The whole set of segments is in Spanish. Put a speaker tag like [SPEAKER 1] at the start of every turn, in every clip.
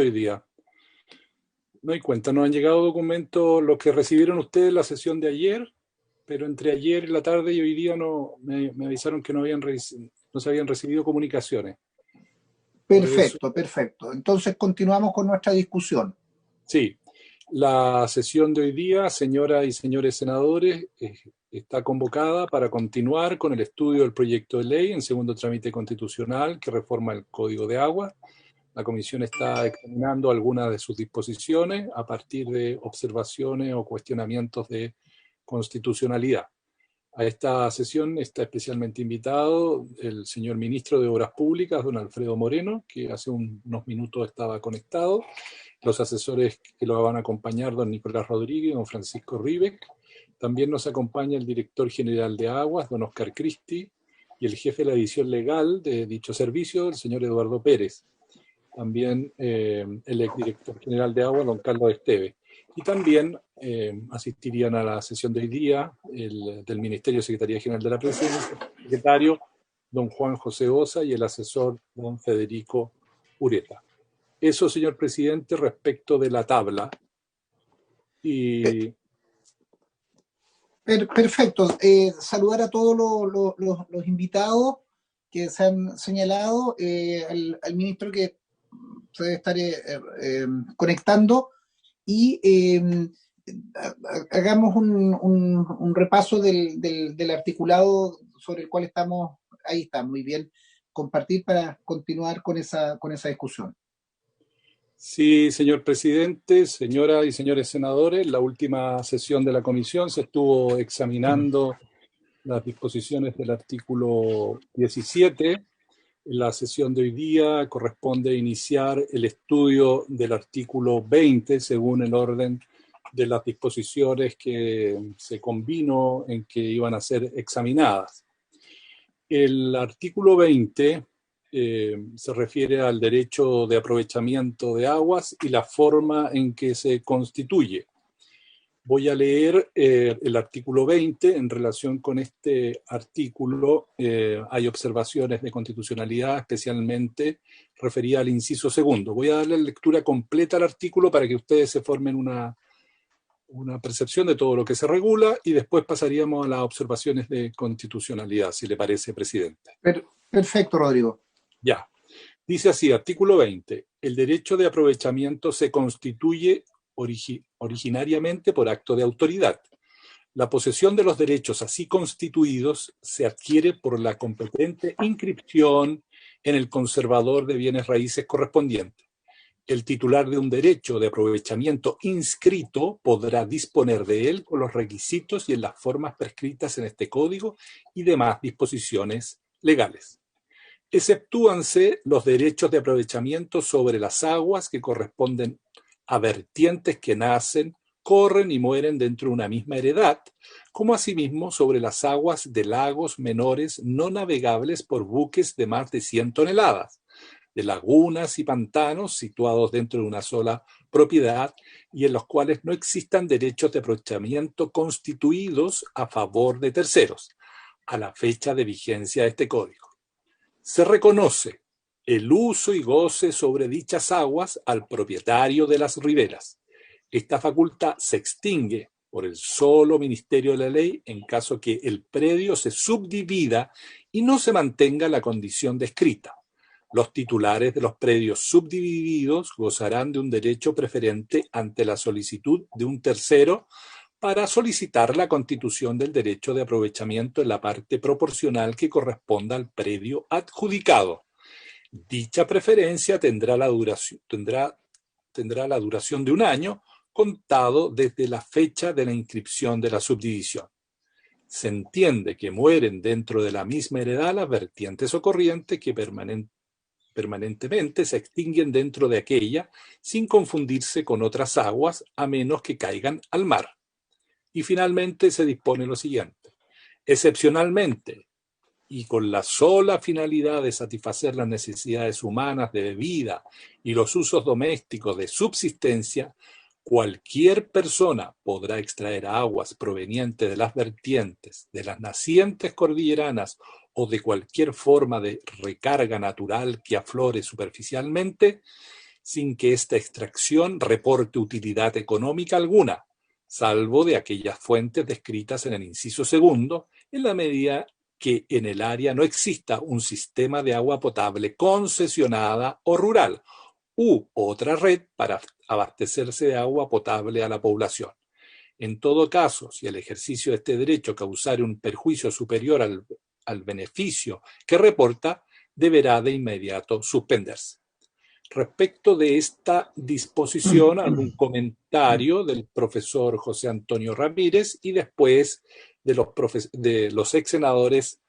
[SPEAKER 1] hoy día. No hay cuenta, nos han llegado documentos, los que recibieron ustedes en la sesión de ayer, pero entre ayer y la tarde y hoy día me avisaron que no se habían recibido comunicaciones. Por eso,
[SPEAKER 2] Perfecto, perfecto. Entonces continuamos con nuestra discusión.
[SPEAKER 1] sí, la sesión de hoy día, señoras y señores senadores, está convocada para continuar con el estudio del proyecto de ley en segundo trámite constitucional que reforma el Código de Agua. La Comisión está examinando algunas de sus disposiciones a partir de observaciones o cuestionamientos de constitucionalidad. A esta sesión está especialmente invitado el señor ministro de Obras Públicas, don Alfredo Moreno, que hace unos minutos estaba conectado, los asesores que lo van a acompañar, don Nicolás Rodríguez, don Francisco Rivec. También nos acompaña el director general de Aguas, don Oscar Cristi, y el jefe de la división legal de dicho servicio, el señor Eduardo Pérez. También el exdirector general de Agua, don Carlos Esteve. Y también asistirían a la sesión de hoy día del Ministerio de Secretaría General de la Presidencia, el secretario don Juan José Osa y el asesor don Federico Ureta. Eso, señor presidente, respecto de la tabla. Y
[SPEAKER 2] Perfecto. Saludar a todos los invitados que se han señalado, al ministro que se debe estar conectando y hagamos un repaso del articulado sobre el cual estamos. Ahí está, muy bien. Compartir para continuar con esa discusión.
[SPEAKER 1] sí, señor presidente, señoras y señores senadores, la última sesión de la comisión se estuvo examinando las disposiciones del artículo 17. En la sesión de hoy día corresponde iniciar el estudio del artículo 20 según el orden de las disposiciones que se convino en que iban a ser examinadas. El artículo 20 se refiere al derecho de aprovechamiento de aguas y la forma en que se constituye. Voy a leer el artículo 20. En relación con este artículo hay observaciones de constitucionalidad, especialmente referida al inciso segundo. Voy a darle lectura completa al artículo para que ustedes se formen una percepción de todo lo que se regula y después pasaríamos a las observaciones de constitucionalidad, si le parece, presidente.
[SPEAKER 2] Perfecto, Rodrigo.
[SPEAKER 1] Ya. Dice así, artículo 20. El derecho de aprovechamiento se constituye originariamente por acto de autoridad. La posesión de los derechos así constituidos se adquiere por la competente inscripción en el conservador de bienes raíces correspondiente. El titular de un derecho de aprovechamiento inscrito podrá disponer de él con los requisitos y en las formas prescritas en este código y demás disposiciones legales. Exceptúanse los derechos de aprovechamiento sobre las aguas que corresponden a vertientes que nacen, corren y mueren dentro de una misma heredad, como asimismo sobre las aguas de lagos menores no navegables por buques de más de 100 toneladas, de lagunas y pantanos situados dentro de una sola propiedad y en los cuales no existan derechos de aprovechamiento constituidos a favor de terceros, a la fecha de vigencia de este código. Se reconoce el uso y goce sobre dichas aguas al propietario de las riberas. Esta facultad se extingue por el solo ministerio de la ley en caso que el predio se subdivida y no se mantenga la condición descrita. Los titulares de los predios subdivididos gozarán de un derecho preferente ante la solicitud de un tercero para solicitar la constitución del derecho de aprovechamiento en la parte proporcional que corresponda al predio adjudicado. Dicha preferencia tendrá la duración de un año, contado desde la fecha de la inscripción de la subdivisión. Se entiende que mueren dentro de la misma heredad las vertientes o corrientes que permanentemente se extinguen dentro de aquella sin confundirse con otras aguas a menos que caigan al mar. Y finalmente se dispone lo siguiente. Excepcionalmente, y con la sola finalidad de satisfacer las necesidades humanas de bebida y los usos domésticos de subsistencia, cualquier persona podrá extraer aguas provenientes de las vertientes, de las nacientes cordilleranas o de cualquier forma de recarga natural que aflore superficialmente, sin que esta extracción reporte utilidad económica alguna, salvo de aquellas fuentes descritas en el inciso segundo, en la medida que en el área no exista un sistema de agua potable concesionada o rural, u otra red para abastecerse de agua potable a la población. En todo caso, si el ejercicio de este derecho causare un perjuicio superior al beneficio que reporta, deberá de inmediato suspenderse. Respecto de esta disposición, algún comentario del profesor José Antonio Ramírez y después de los ex senadores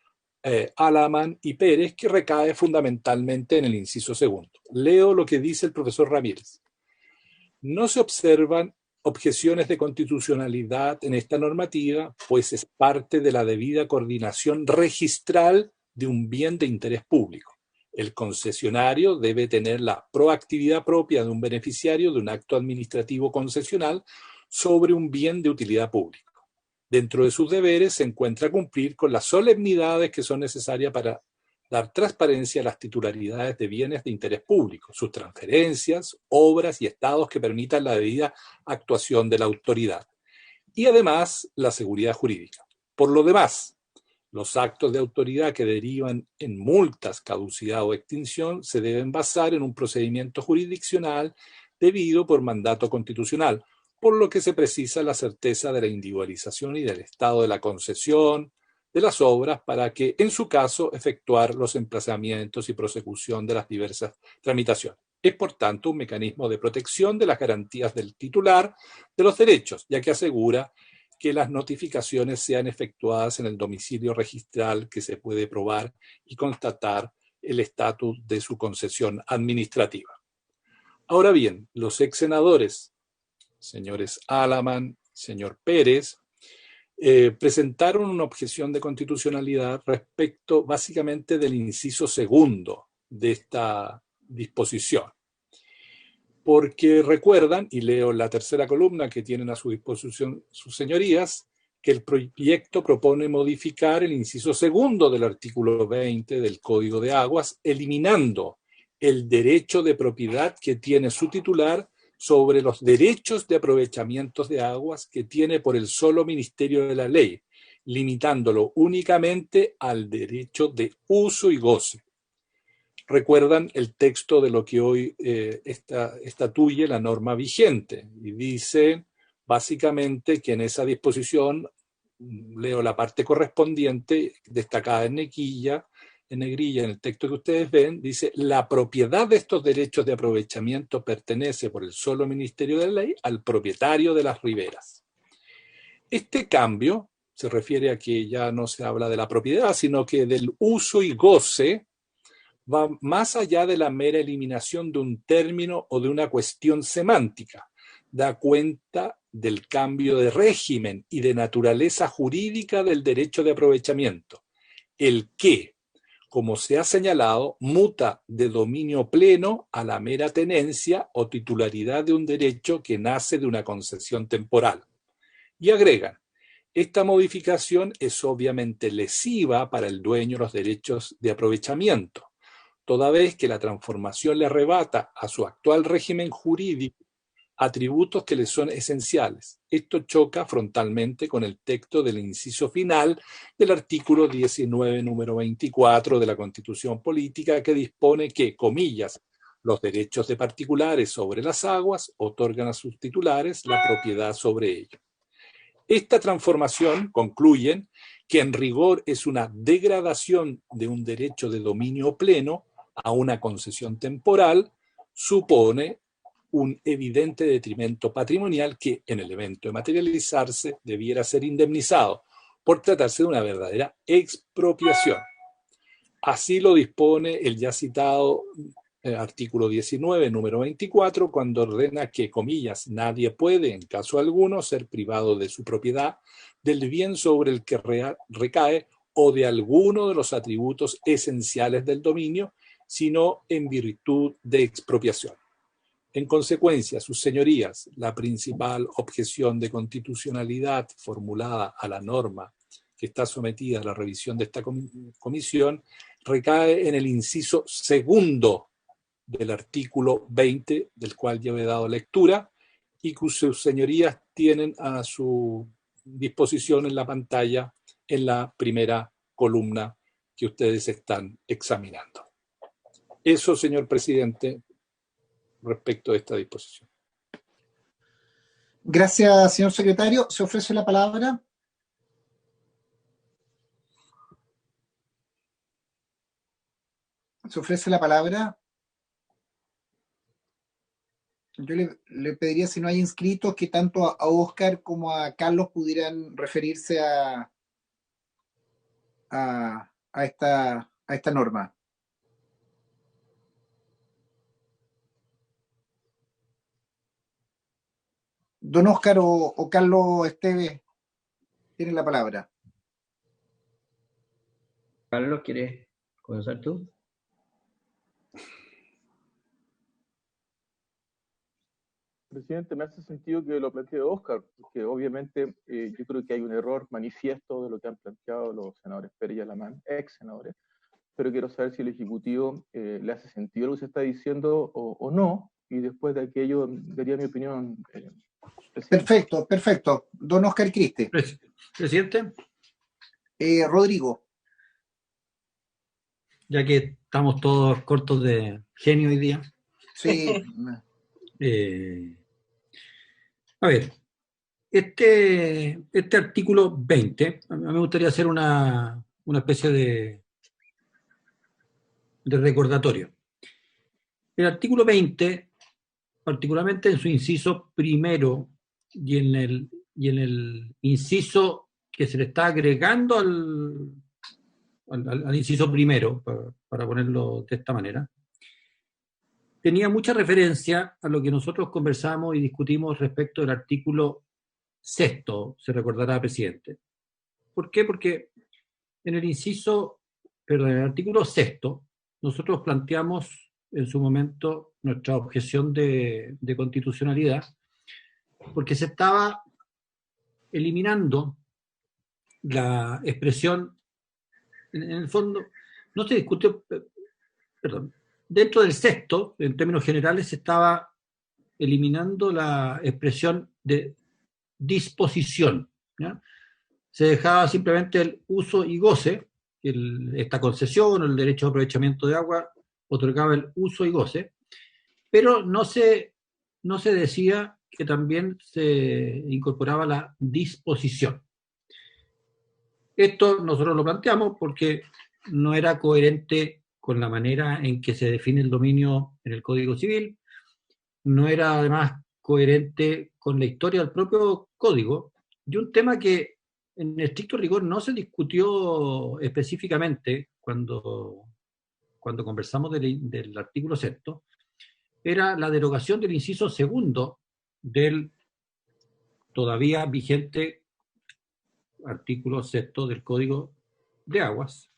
[SPEAKER 1] Alamán y Pérez, que recae fundamentalmente en el inciso segundo. Leo lo que dice el profesor Ramírez. No se observan objeciones de constitucionalidad en esta normativa, pues es parte de la debida coordinación registral de un bien de interés público. El concesionario debe tener la proactividad propia de un beneficiario de un acto administrativo concesional sobre un bien de utilidad pública. Dentro de sus deberes se encuentra cumplir con las solemnidades que son necesarias para dar transparencia a las titularidades de bienes de interés público, sus transferencias, obras y estados que permitan la debida actuación de la autoridad. Y además, la seguridad jurídica. Por lo demás, los actos de autoridad que derivan en multas, caducidad o extinción se deben basar en un procedimiento jurisdiccional debido por mandato constitucional, por lo que se precisa la certeza de la individualización y del estado de la concesión de las obras para que, en su caso, efectuar los emplazamientos y prosecución de las diversas tramitaciones. Es, por tanto, un mecanismo de protección de las garantías del titular de los derechos, ya que asegura que las notificaciones sean efectuadas en el domicilio registral que se puede probar y constatar el estatus de su concesión administrativa. Ahora bien, los ex senadores, señores Alamán, señor Pérez, presentaron una objeción de constitucionalidad respecto básicamente del inciso segundo de esta disposición. Porque recuerdan, y leo la tercera columna que tienen a su disposición sus señorías, que el proyecto propone modificar el inciso segundo del artículo 20 del Código de Aguas, eliminando el derecho de propiedad que tiene su titular sobre los derechos de aprovechamientos de aguas que tiene por el solo Ministerio de la Ley, limitándolo únicamente al derecho de uso y goce. Recuerdan el texto de lo que hoy estatuye la norma vigente y dice básicamente que en esa disposición, leo la parte correspondiente destacada en negrilla, en el texto que ustedes ven, dice: la propiedad de estos derechos de aprovechamiento pertenece por el solo Ministerio de la Ley al propietario de las riberas. Este cambio se refiere a que ya no se habla de la propiedad, sino que del uso y goce, va más allá de la mera eliminación de un término o de una cuestión semántica. Da cuenta del cambio de régimen y de naturaleza jurídica del derecho de aprovechamiento, el que, como se ha señalado, muta de dominio pleno a la mera tenencia o titularidad de un derecho que nace de una concesión temporal. Y agregan: esta modificación es obviamente lesiva para el dueño de los derechos de aprovechamiento, toda vez que la transformación le arrebata a su actual régimen jurídico atributos que le son esenciales. Esto choca frontalmente con el texto del inciso final del artículo 19, número 24 de la Constitución Política, que dispone que, comillas, los derechos de particulares sobre las aguas otorgan a sus titulares la propiedad sobre ello. Esta transformación, concluyen, que en rigor es una degradación de un derecho de dominio pleno a una concesión temporal, supone un evidente detrimento patrimonial que, en el evento de materializarse, debiera ser indemnizado por tratarse de una verdadera expropiación. Así lo dispone el ya citado artículo 19, número 24, cuando ordena que, comillas, nadie puede, en caso alguno, ser privado de su propiedad, del bien sobre el que recae o de alguno de los atributos esenciales del dominio, sino en virtud de expropiación. En consecuencia, sus señorías, la principal objeción de constitucionalidad formulada a la norma que está sometida a la revisión de esta comisión recae en el inciso segundo del artículo 20, del cual yo he dado lectura, y que sus señorías tienen a su disposición en la pantalla en la primera columna que ustedes están examinando. Eso, señor presidente, respecto de esta disposición.
[SPEAKER 2] Gracias, señor secretario. Se ofrece la palabra. Se ofrece la palabra. Yo le pediría, si no hay inscritos, que tanto a Oscar como a Carlos pudieran referirse a esta norma. Don Oscar o Carlos Esteves tienen la palabra.
[SPEAKER 3] Carlos, ¿quieres comenzar tú?
[SPEAKER 4] Presidente, me hace sentido que lo plantee Oscar, porque obviamente yo creo que hay un error manifiesto de lo que han planteado los senadores Pérez y Alamán, ex senadores, pero quiero saber si el Ejecutivo le hace sentido lo que se está diciendo o no, y después de aquello daría mi opinión.
[SPEAKER 2] Perfecto, perfecto. Don Oscar Criste.
[SPEAKER 5] Presidente.
[SPEAKER 2] Rodrigo.
[SPEAKER 5] Ya que estamos todos cortos de genio hoy día.
[SPEAKER 2] Sí.
[SPEAKER 5] A ver, este artículo 20, a mí me gustaría hacer una especie de recordatorio. El artículo 20, particularmente en su inciso primero y en el inciso que se le está agregando al inciso primero, para ponerlo de esta manera, tenía mucha referencia a lo que nosotros conversamos y discutimos respecto del artículo sexto, se recordará, presidente. ¿Por qué? Porque en el artículo sexto, nosotros planteamos en su momento nuestra objeción de constitucionalidad, porque se estaba eliminando la expresión, en el fondo, no se discutió, perdón, dentro del sexto, en términos generales, se estaba eliminando la expresión de disposición, ¿ya? Se dejaba simplemente el uso y goce, esta concesión o el derecho de aprovechamiento de agua otorgaba el uso y goce, pero no se decía que también se incorporaba la disposición. Esto nosotros lo planteamos porque no era coherente con la manera en que se define el dominio en el Código Civil, no era además coherente con la historia del propio Código, y un tema que en estricto rigor no se discutió específicamente cuando conversamos del artículo sexto, era la derogación del inciso segundo del todavía vigente artículo sexto del Código de Aguas,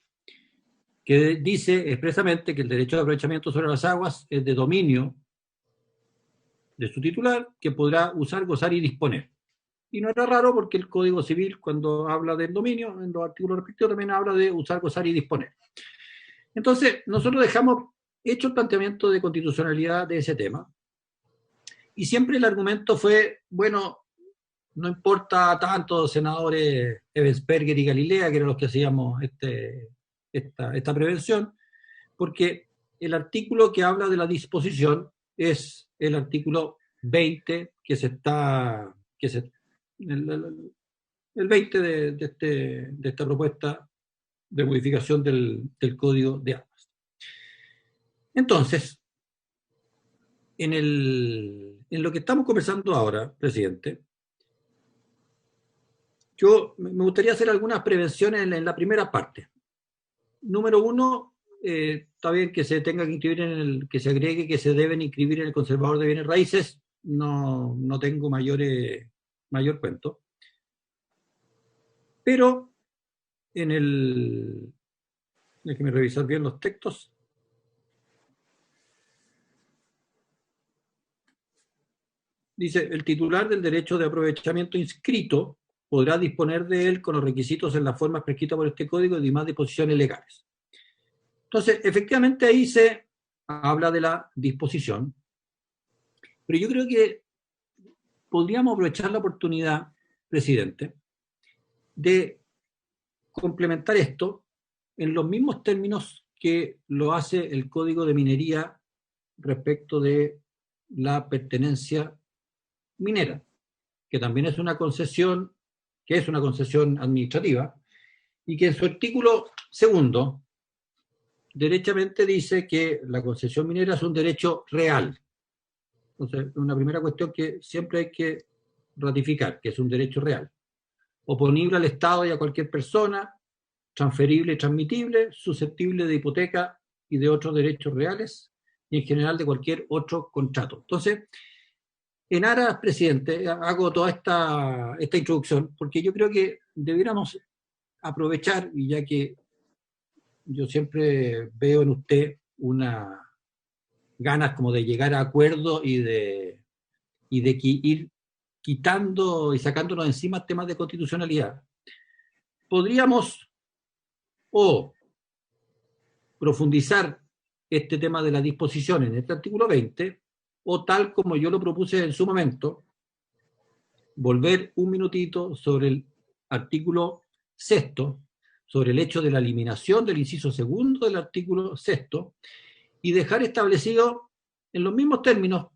[SPEAKER 5] que dice expresamente que el derecho de aprovechamiento sobre las aguas es de dominio de su titular, que podrá usar, gozar y disponer. Y no era raro porque el Código Civil, cuando habla del dominio, en los artículos respectivos también habla de usar, gozar y disponer. Entonces, nosotros dejamos hecho el planteamiento de constitucionalidad de ese tema, y siempre el argumento fue, bueno, no importa tanto, senadores Ebensperger y Galilea, que eran los que hacíamos esta prevención, porque el artículo que habla de la disposición es el artículo 20 el 20 de esta propuesta de modificación del Código de Aguas. Entonces, en lo que estamos conversando ahora, presidente, yo me gustaría hacer algunas prevenciones en la primera parte. Número uno, está bien que se tenga que inscribir que se agregue que se deben inscribir en el conservador de bienes raíces, no tengo mayor cuento. Pero déjeme revisar bien los textos. Dice, el titular del derecho de aprovechamiento inscrito podrá disponer de él con los requisitos en las formas prescritas por este código y demás disposiciones legales. Entonces, efectivamente ahí se habla de la disposición, pero yo creo que podríamos aprovechar la oportunidad, presidente, de complementar esto en los mismos términos que lo hace el Código de Minería respecto de la pertenencia minera, que también es una concesión, que es una concesión administrativa, y que en su artículo segundo derechamente dice que la concesión minera es un derecho real. Entonces, una primera cuestión que siempre hay que ratificar, que es un derecho real, oponible al Estado y a cualquier persona, transferible y transmitible, susceptible de hipoteca y de otros derechos reales, y en general de cualquier otro contrato. Entonces, en aras, presidente, hago toda esta introducción, porque yo creo que debiéramos aprovechar, y ya que yo siempre veo en usted una ganas como de llegar a acuerdos y de ir quitando y sacándonos encima temas de constitucionalidad, podríamos o profundizar este tema de la disposición en este artículo 20, o tal como yo lo propuse en su momento, volver un minutito sobre el artículo 6, sobre el hecho de la eliminación del inciso segundo del artículo 6, y dejar establecido en los mismos términos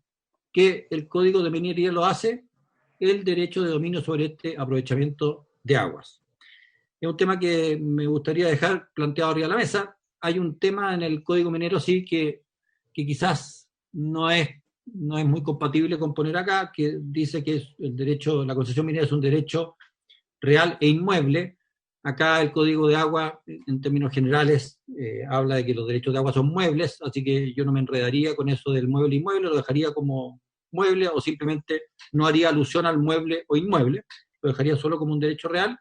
[SPEAKER 5] que el Código de Minería lo hace, el derecho de dominio sobre este aprovechamiento de aguas. Es un tema que me gustaría dejar planteado arriba de la mesa. Hay un tema en el Código Minero, sí, que quizás no es muy compatible con poner acá, que dice que es el derecho, la concesión minera es un derecho real e inmueble. Acá el Código de Agua, en términos generales, habla de que los derechos de agua son muebles, así que yo no me enredaría con eso del mueble e inmueble, lo dejaría como mueble, o simplemente no haría alusión al mueble o inmueble, lo dejaría solo como un derecho real,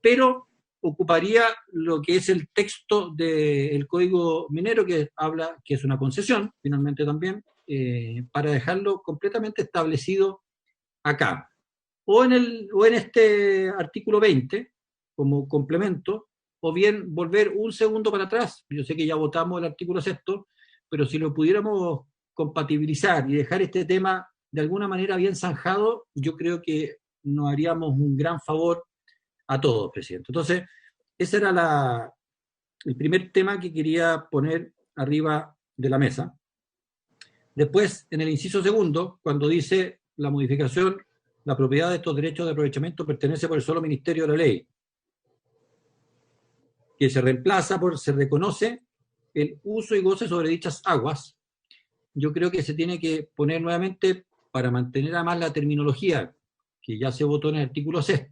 [SPEAKER 5] pero ocuparía lo que es el texto del Código Minero, que habla que es una concesión, finalmente también, para dejarlo completamente establecido acá. O en este artículo 20, como complemento, o bien volver un segundo para atrás. Yo sé que ya votamos el artículo 6, pero si lo pudiéramos compatibilizar y dejar este tema de alguna manera bien zanjado, yo creo que nos haríamos un gran favor a todos, presidente. Entonces, ese era el primer tema que quería poner arriba de la mesa. Después, en el inciso segundo, cuando dice la modificación, la propiedad de estos derechos de aprovechamiento pertenece por el solo Ministerio de la Ley, que se reemplaza por se reconoce el uso y goce sobre dichas aguas. Yo creo que se tiene que poner nuevamente, para mantener además la terminología que ya se votó en el artículo 6,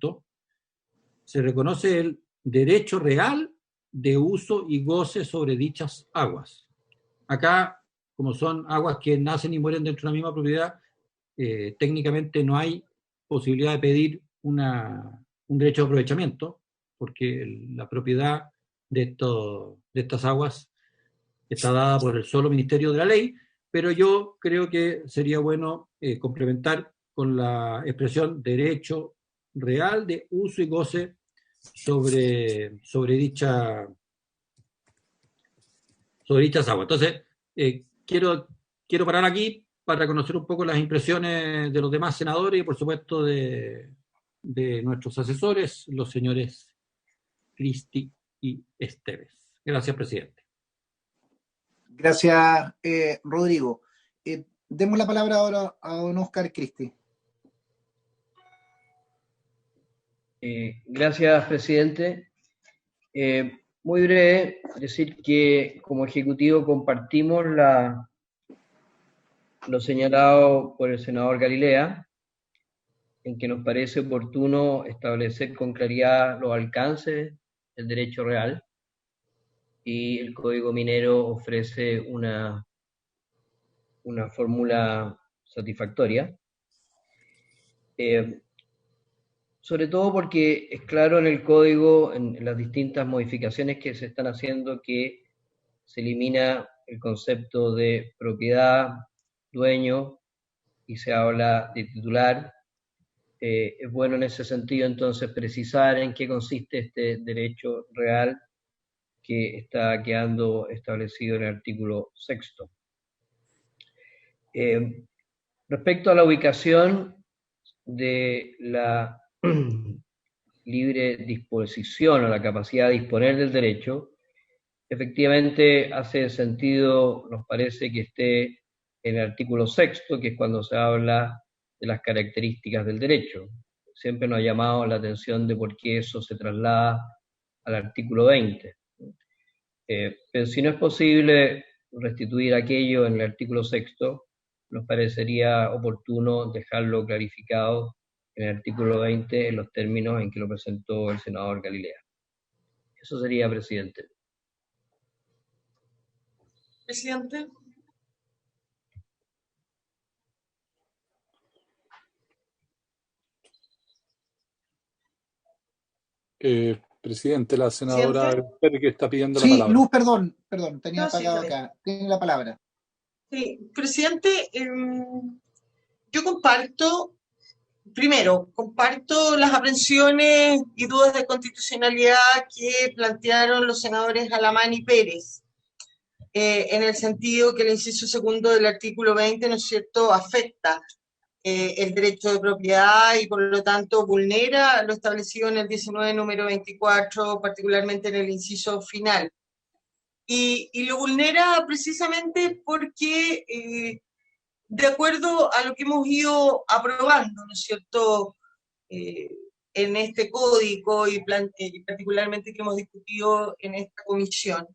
[SPEAKER 5] se reconoce el derecho real de uso y goce sobre dichas aguas. Acá, como son aguas que nacen y mueren dentro de una misma propiedad, técnicamente no hay posibilidad de pedir un derecho de aprovechamiento, porque la propiedad de estas aguas está dada por el solo Ministerio de la Ley, pero yo creo que sería bueno complementar con la expresión derecho real de uso y goce sobre dichas aguas. Entonces, quiero parar aquí para conocer un poco las impresiones de los demás senadores y, por supuesto, de nuestros asesores, los señores Cristi y Esteves. Gracias, presidente.
[SPEAKER 2] Gracias, Rodrigo. Demos la palabra ahora a don Oscar Cristi.
[SPEAKER 3] Gracias, presidente. Muy breve, decir que como Ejecutivo compartimos lo señalado por el senador Galilea, en que nos parece oportuno establecer con claridad los alcances del derecho real, y el Código Minero ofrece una fórmula satisfactoria. Sobre todo porque es claro en el código, en las distintas modificaciones que se están haciendo, que se elimina el concepto de propiedad, dueño, y se habla de titular. Es bueno en ese sentido entonces precisar en qué consiste este derecho real que está quedando establecido en el artículo 6. Respecto a la ubicación de la libre disposición o la capacidad de disponer del derecho, efectivamente hace sentido, nos parece, que esté en el artículo 6º, que es cuando se habla de las características del derecho. Siempre nos ha llamado la atención de por qué eso se traslada al artículo 20. Pero si no es posible restituir aquello en el artículo 6º, nos parecería oportuno dejarlo clarificado en el artículo 20 en los términos en que lo presentó el senador Galilea. Eso sería, presidente.
[SPEAKER 6] Presidente.
[SPEAKER 1] Presidente, la senadora que está pidiendo la
[SPEAKER 2] Sí,
[SPEAKER 1] palabra.
[SPEAKER 2] Luz, perdón, tenía
[SPEAKER 6] No, sí,
[SPEAKER 2] apagado
[SPEAKER 6] está bien.
[SPEAKER 2] acá. Tiene la palabra.
[SPEAKER 6] Sí, presidente, yo comparto las aprensiones y dudas de constitucionalidad que plantearon los senadores Alamán y Pérez, en el sentido que el inciso segundo del artículo 20, ¿no es cierto?, afecta el derecho de propiedad y por lo tanto vulnera lo establecido en el 19 número 24, particularmente en el inciso final. Y lo vulnera precisamente porque, de acuerdo a lo que hemos ido aprobando, ¿no es cierto?, en este código y particularmente que hemos discutido en esta comisión.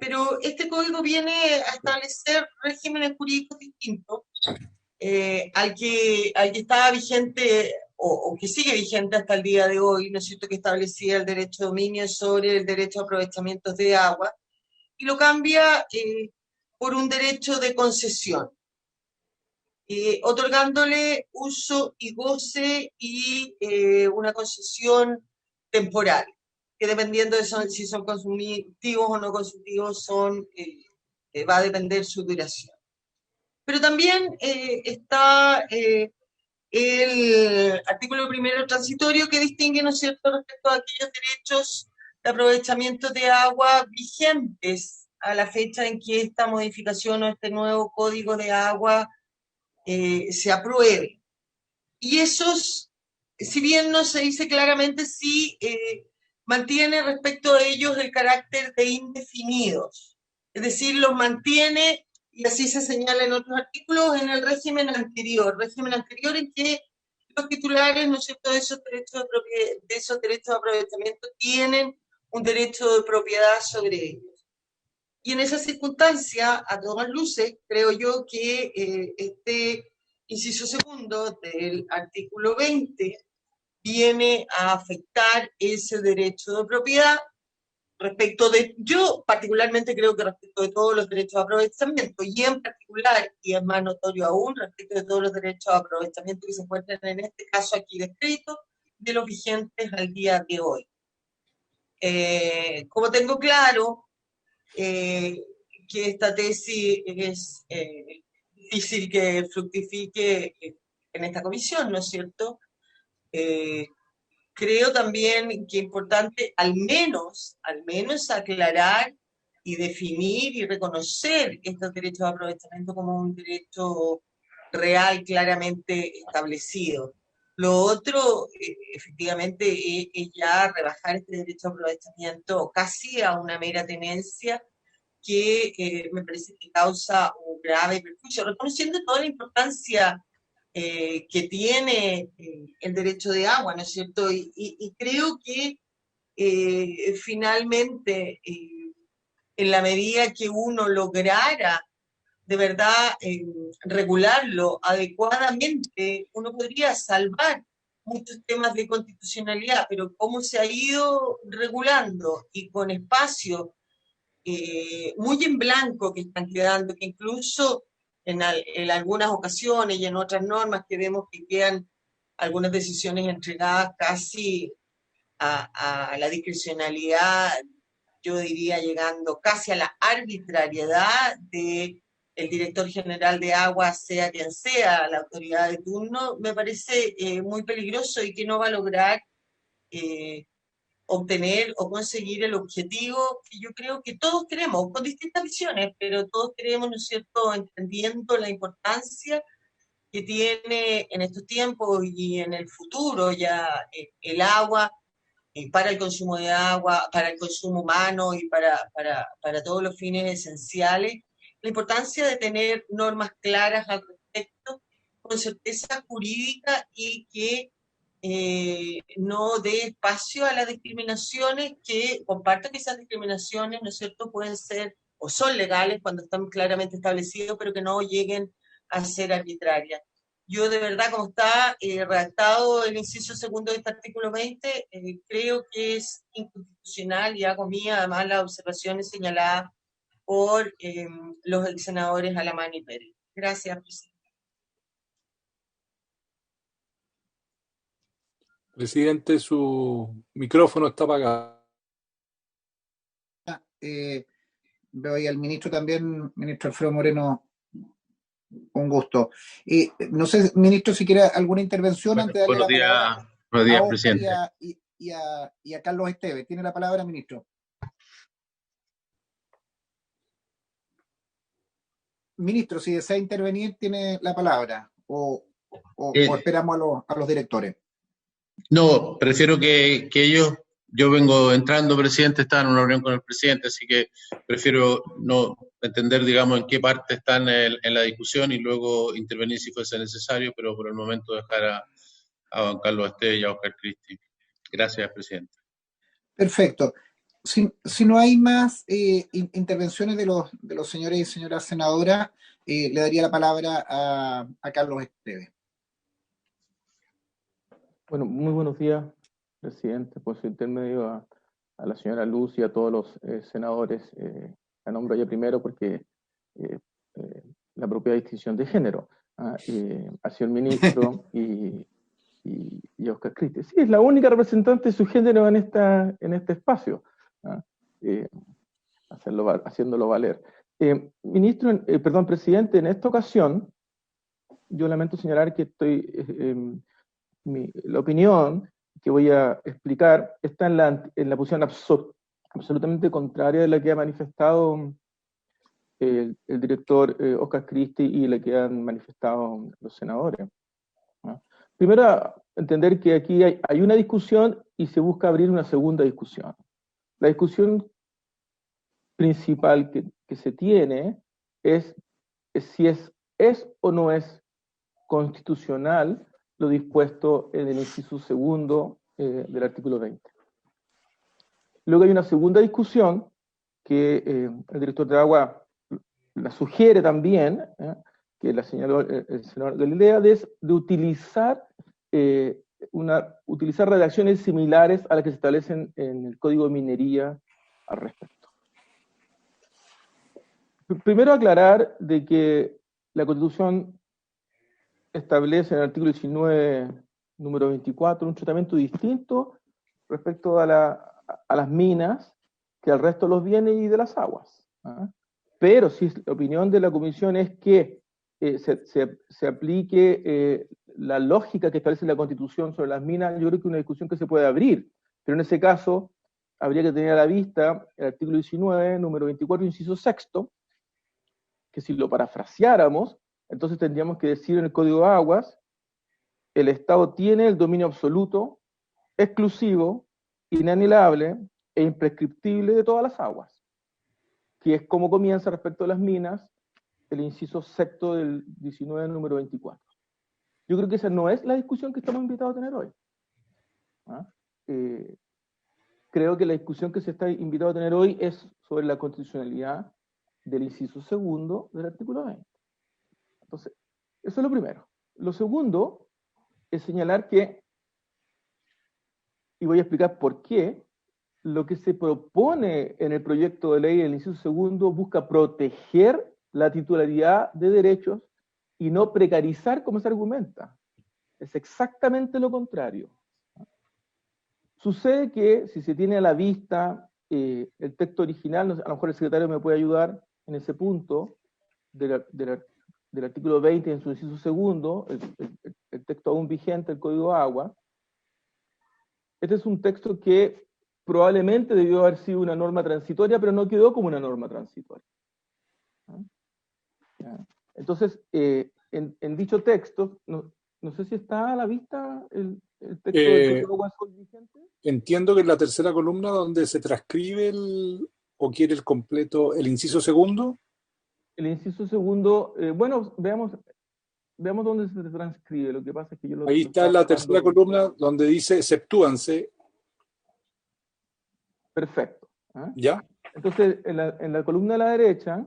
[SPEAKER 6] Pero este código viene a establecer regímenes jurídicos distintos al que estaba vigente o que sigue vigente hasta el día de hoy, ¿no es cierto?, que establecía el derecho de dominio sobre el derecho a aprovechamientos de agua, y lo cambia por un derecho de concesión, otorgándole uso y goce y una concesión temporal, que dependiendo de si son consultivos o no consultivos, va a depender su duración. Pero también está el artículo primero transitorio que distingue, ¿no es cierto?, respecto a aquellos derechos de aprovechamiento de agua vigentes a la fecha en que esta modificación o este nuevo código de agua se apruebe. Y esos, si bien no se dice claramente, sí mantiene respecto a ellos el carácter de indefinidos. Es decir, los mantiene, y así se señala en otros artículos, en el régimen anterior en que los titulares, ¿no es cierto?, de esos derechos de aprovechamiento tienen un derecho de propiedad sobre ellos. Y en esa circunstancia, a todas luces, creo yo que este inciso segundo del artículo 20 viene a afectar ese derecho de propiedad respecto de, yo particularmente creo que respecto de todos los derechos de aprovechamiento, y en particular, y es más notorio aún, respecto de todos los derechos de aprovechamiento que se encuentran en este caso aquí descritos, de los vigentes al día de hoy. Como tengo claro que esta tesis es difícil que fructifique en esta comisión, ¿no es cierto? Creo también que es importante al menos aclarar y definir y reconocer estos derechos de aprovechamiento como un derecho real claramente establecido. Lo otro, efectivamente, es ya rebajar este derecho de aprovechamiento casi a una mera tenencia que me parece que causa un grave perjuicio, reconociendo toda la importancia que tiene el derecho de agua, ¿no es cierto? Y creo que finalmente, en la medida que uno lograra de verdad regularlo adecuadamente, uno podría salvar muchos temas de constitucionalidad, pero cómo se ha ido regulando y con espacio muy en blanco que están quedando, que incluso en algunas ocasiones y en otras normas que vemos que quedan algunas decisiones entregadas casi a la discrecionalidad, yo diría llegando casi a la arbitrariedad de el director general de agua, sea quien sea la autoridad de turno, me parece muy peligroso y que no va a lograr obtener o conseguir el objetivo que yo creo que todos queremos, con distintas visiones, pero todos queremos, ¿no es cierto?, entendiendo la importancia que tiene en estos tiempos y en el futuro ya el agua, para el consumo de agua, para el consumo humano y para todos los fines esenciales, la importancia de tener normas claras al respecto, con certeza jurídica y que no dé espacio a las discriminaciones, que comparto que esas discriminaciones, ¿no es cierto?, pueden ser o son legales cuando están claramente establecidos, pero que no lleguen a ser arbitrarias. Yo de verdad, como está redactado el inciso segundo de este artículo 20, creo que es inconstitucional y hago mía además las observaciones señaladas por los ex senadores Alamán y Pérez. Gracias, presidente.
[SPEAKER 1] Presidente, su micrófono está apagado.
[SPEAKER 2] Veo ahí al ministro también, ministro Alfredo Moreno, un gusto. No sé, ministro, si quiere alguna intervención antes de darle la palabra
[SPEAKER 7] buenos días,
[SPEAKER 2] a Oscar
[SPEAKER 7] presidente.
[SPEAKER 2] y a Carlos Esteves. Tiene la palabra, ministro. Ministro, si desea intervenir, tiene la palabra. O esperamos a los directores.
[SPEAKER 7] No, prefiero que ellos, yo vengo entrando, presidente, estaba en una reunión con el presidente, así que prefiero no entender, digamos, en qué parte están en la discusión y luego intervenir si fuese necesario, pero por el momento dejar a don Carlos Esteves y a Oscar Cristi. Gracias, presidente.
[SPEAKER 2] Perfecto. Si no hay más intervenciones de los señores y señoras senadoras, le daría la palabra a Carlos Esteves.
[SPEAKER 4] Bueno, muy buenos días, presidente. Por su intermedio a la señora Luz y a todos los senadores. La nombro ya primero porque la propia distinción de género hacia el ministro y Oscar Cristi. Sí, es la única representante de su género en este espacio, haciéndolo valer. Presidente, en esta ocasión, yo lamento señalar que la opinión que voy a explicar está en la posición absolutamente contraria de la que ha manifestado el director Oscar Cristi y la que han manifestado los senadores. Primero, entender que aquí hay una discusión y se busca abrir una segunda discusión. La discusión principal que se tiene es si es o no es constitucional lo dispuesto en el inciso segundo del artículo 20. Luego hay una segunda discusión que el director de Agua la sugiere también, que la señaló el senador Galilea, de utilizar utilizar redacciones similares a las que se establecen en el Código de Minería al respecto. Primero aclarar de que la Constitución establece en el artículo 19, número 24, un tratamiento distinto respecto a las minas que al resto de los bienes y de las aguas. Pero si la opinión de la Comisión es que se aplique la lógica que establece la Constitución sobre las minas, yo creo que es una discusión que se puede abrir, pero en ese caso habría que tener a la vista el artículo 19, número 24, inciso sexto, que si lo parafraseáramos, entonces tendríamos que decir en el Código de Aguas, el Estado tiene el dominio absoluto, exclusivo, inalienable e imprescriptible de todas las aguas, que es como comienza respecto a las minas el inciso sexto del 19, número 24. Yo creo que esa no es la discusión que estamos invitados a tener hoy. Creo que la discusión que se está invitado a tener hoy es sobre la constitucionalidad del inciso segundo del artículo 20. Entonces, eso es lo primero. Lo segundo es señalar que, y voy a explicar por qué, lo que se propone en el proyecto de ley del inciso segundo busca proteger la titularidad de derechos y no precarizar como se argumenta. Es exactamente lo contrario. Sucede que si se tiene a la vista el texto original, a lo mejor el secretario me puede ayudar en ese punto, del artículo 20 en su inciso segundo, el texto aún vigente del Código de Agua. Este es un texto que probablemente debió haber sido una norma transitoria, pero no quedó como una norma transitoria. Entonces, en dicho texto, no sé si está a la vista el texto del Código de Aguas vigente.
[SPEAKER 1] Entiendo que en la tercera columna donde se transcribe o quiere el completo, el inciso segundo.
[SPEAKER 4] El inciso segundo, bueno, veamos dónde se transcribe. Lo que pasa es que yo
[SPEAKER 1] ahí está en la tercera columna donde dice exceptúanse.
[SPEAKER 4] Perfecto.
[SPEAKER 1] ¿Ya?
[SPEAKER 4] Entonces, en la columna a la derecha,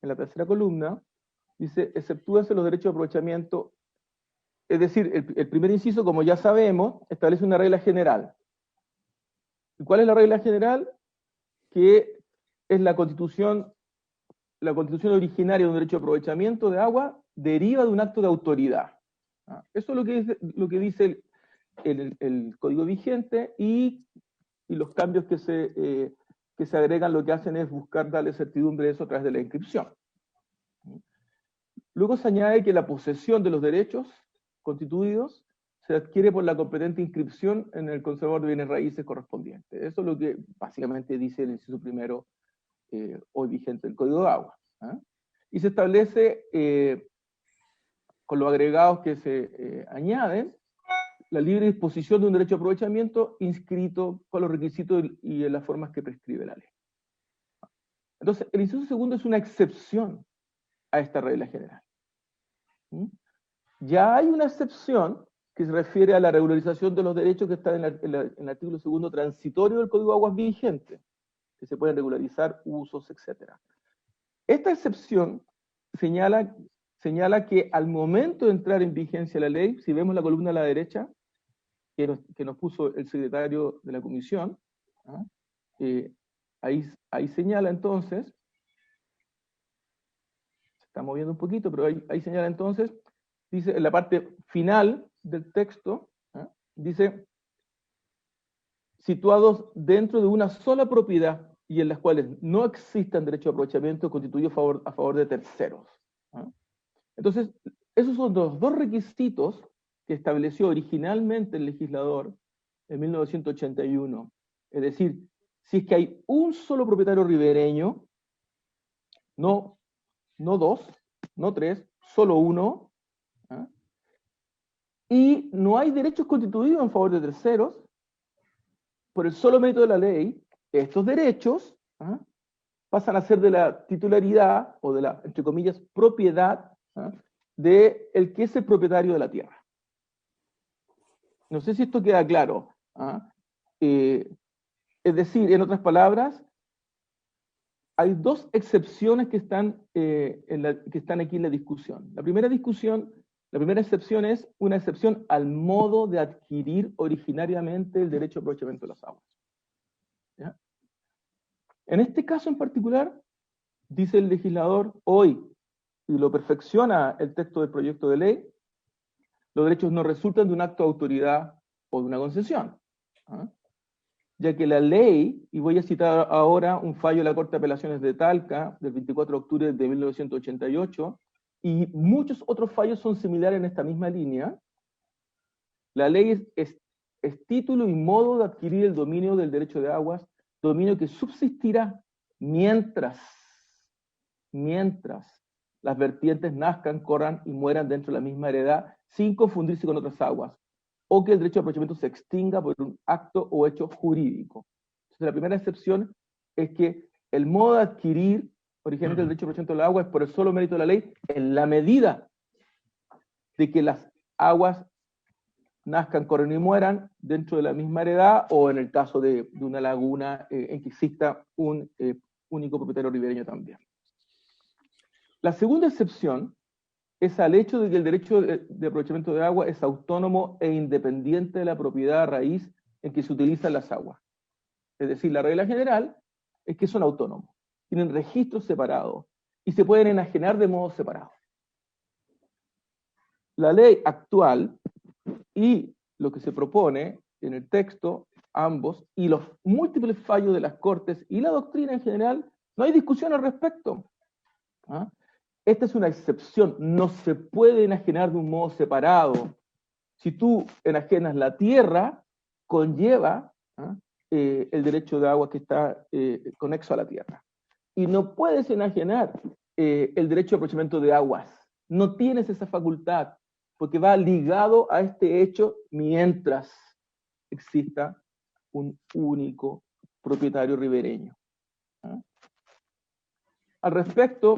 [SPEAKER 4] en la tercera columna, dice, exceptúanse los derechos de aprovechamiento. Es decir, el primer inciso, como ya sabemos, establece una regla general. ¿Y cuál es la regla general? Que es la constitución originaria de un derecho de aprovechamiento de agua deriva de un acto de autoridad. Eso es lo que dice el código vigente, y los cambios que se agregan lo que hacen es buscar darle certidumbre a eso a través de la inscripción. Luego se añade que la posesión de los derechos constituidos se adquiere por la competente inscripción en el conservador de bienes raíces correspondiente. Eso es lo que básicamente dice el inciso primero hoy vigente del Código de Agua. Y se establece, con los agregados que se añaden, la libre disposición de un derecho de aprovechamiento inscrito con los requisitos y en las formas que prescribe la ley. Entonces, el inciso segundo es una excepción a esta regla general. Ya hay una excepción que se refiere a la regularización de los derechos que están en el artículo segundo transitorio del Código de Aguas vigente, que se pueden regularizar usos, etc. Esta excepción señala que al momento de entrar en vigencia la ley, si vemos la columna a la derecha, que nos puso el secretario de la comisión, ahí señala entonces, se está moviendo un poquito, pero ahí señala entonces, dice en la parte final del texto, dice, situados dentro de una sola propiedad y en las cuales no existan derechos de aprovechamiento constituye a favor de terceros. Entonces, esos son los dos requisitos que estableció originalmente el legislador en 1981. Es decir, si es que hay un solo propietario ribereño, no dos, no tres, solo uno, y no hay derechos constituidos en favor de terceros, por el solo mérito de la ley, estos derechos pasan a ser de la titularidad, o de la, entre comillas, propiedad, de el que es el propietario de la tierra. No sé si esto queda claro. Es decir, en otras palabras, hay dos excepciones que están aquí en la discusión. La primera excepción es una excepción al modo de adquirir originariamente el derecho de aprovechamiento de las aguas. ¿Ya? En este caso en particular, dice el legislador hoy, y lo perfecciona el texto del proyecto de ley, los derechos no resultan de un acto de autoridad o de una concesión. Ya que la ley, y voy a citar ahora un fallo de la Corte de Apelaciones de Talca, del 24 de octubre de 1988, y muchos otros fallos son similares en esta misma línea. La ley es título y modo de adquirir el dominio del derecho de aguas, dominio que subsistirá mientras las vertientes nazcan, corran y mueran dentro de la misma heredad, sin confundirse con otras aguas, o que el derecho de aprovechamiento se extinga por un acto o hecho jurídico. Entonces, la primera excepción es que el modo de adquirir originalmente el derecho de aprovechamiento del agua es por el solo mérito de la ley, en la medida de que las aguas nazcan, corren y mueran dentro de la misma heredad, o en el caso de una laguna en que exista un único propietario ribereño también. La segunda excepción es al hecho de que el derecho de aprovechamiento de agua es autónomo e independiente de la propiedad raíz en que se utilizan las aguas. Es decir, la regla general es que son autónomos, tienen registros separados y se pueden enajenar de modo separado. La ley actual y lo que se propone en el texto, ambos, y los múltiples fallos de las Cortes y la doctrina en general, no hay discusión al respecto. Esta es una excepción, no se puede enajenar de un modo separado. Si tú enajenas la tierra, conlleva el derecho de agua que está conexo a la tierra. Y no puedes enajenar el derecho de aprovechamiento de aguas. No tienes esa facultad, porque va ligado a este hecho mientras exista un único propietario ribereño. ¿Ah? Al respecto,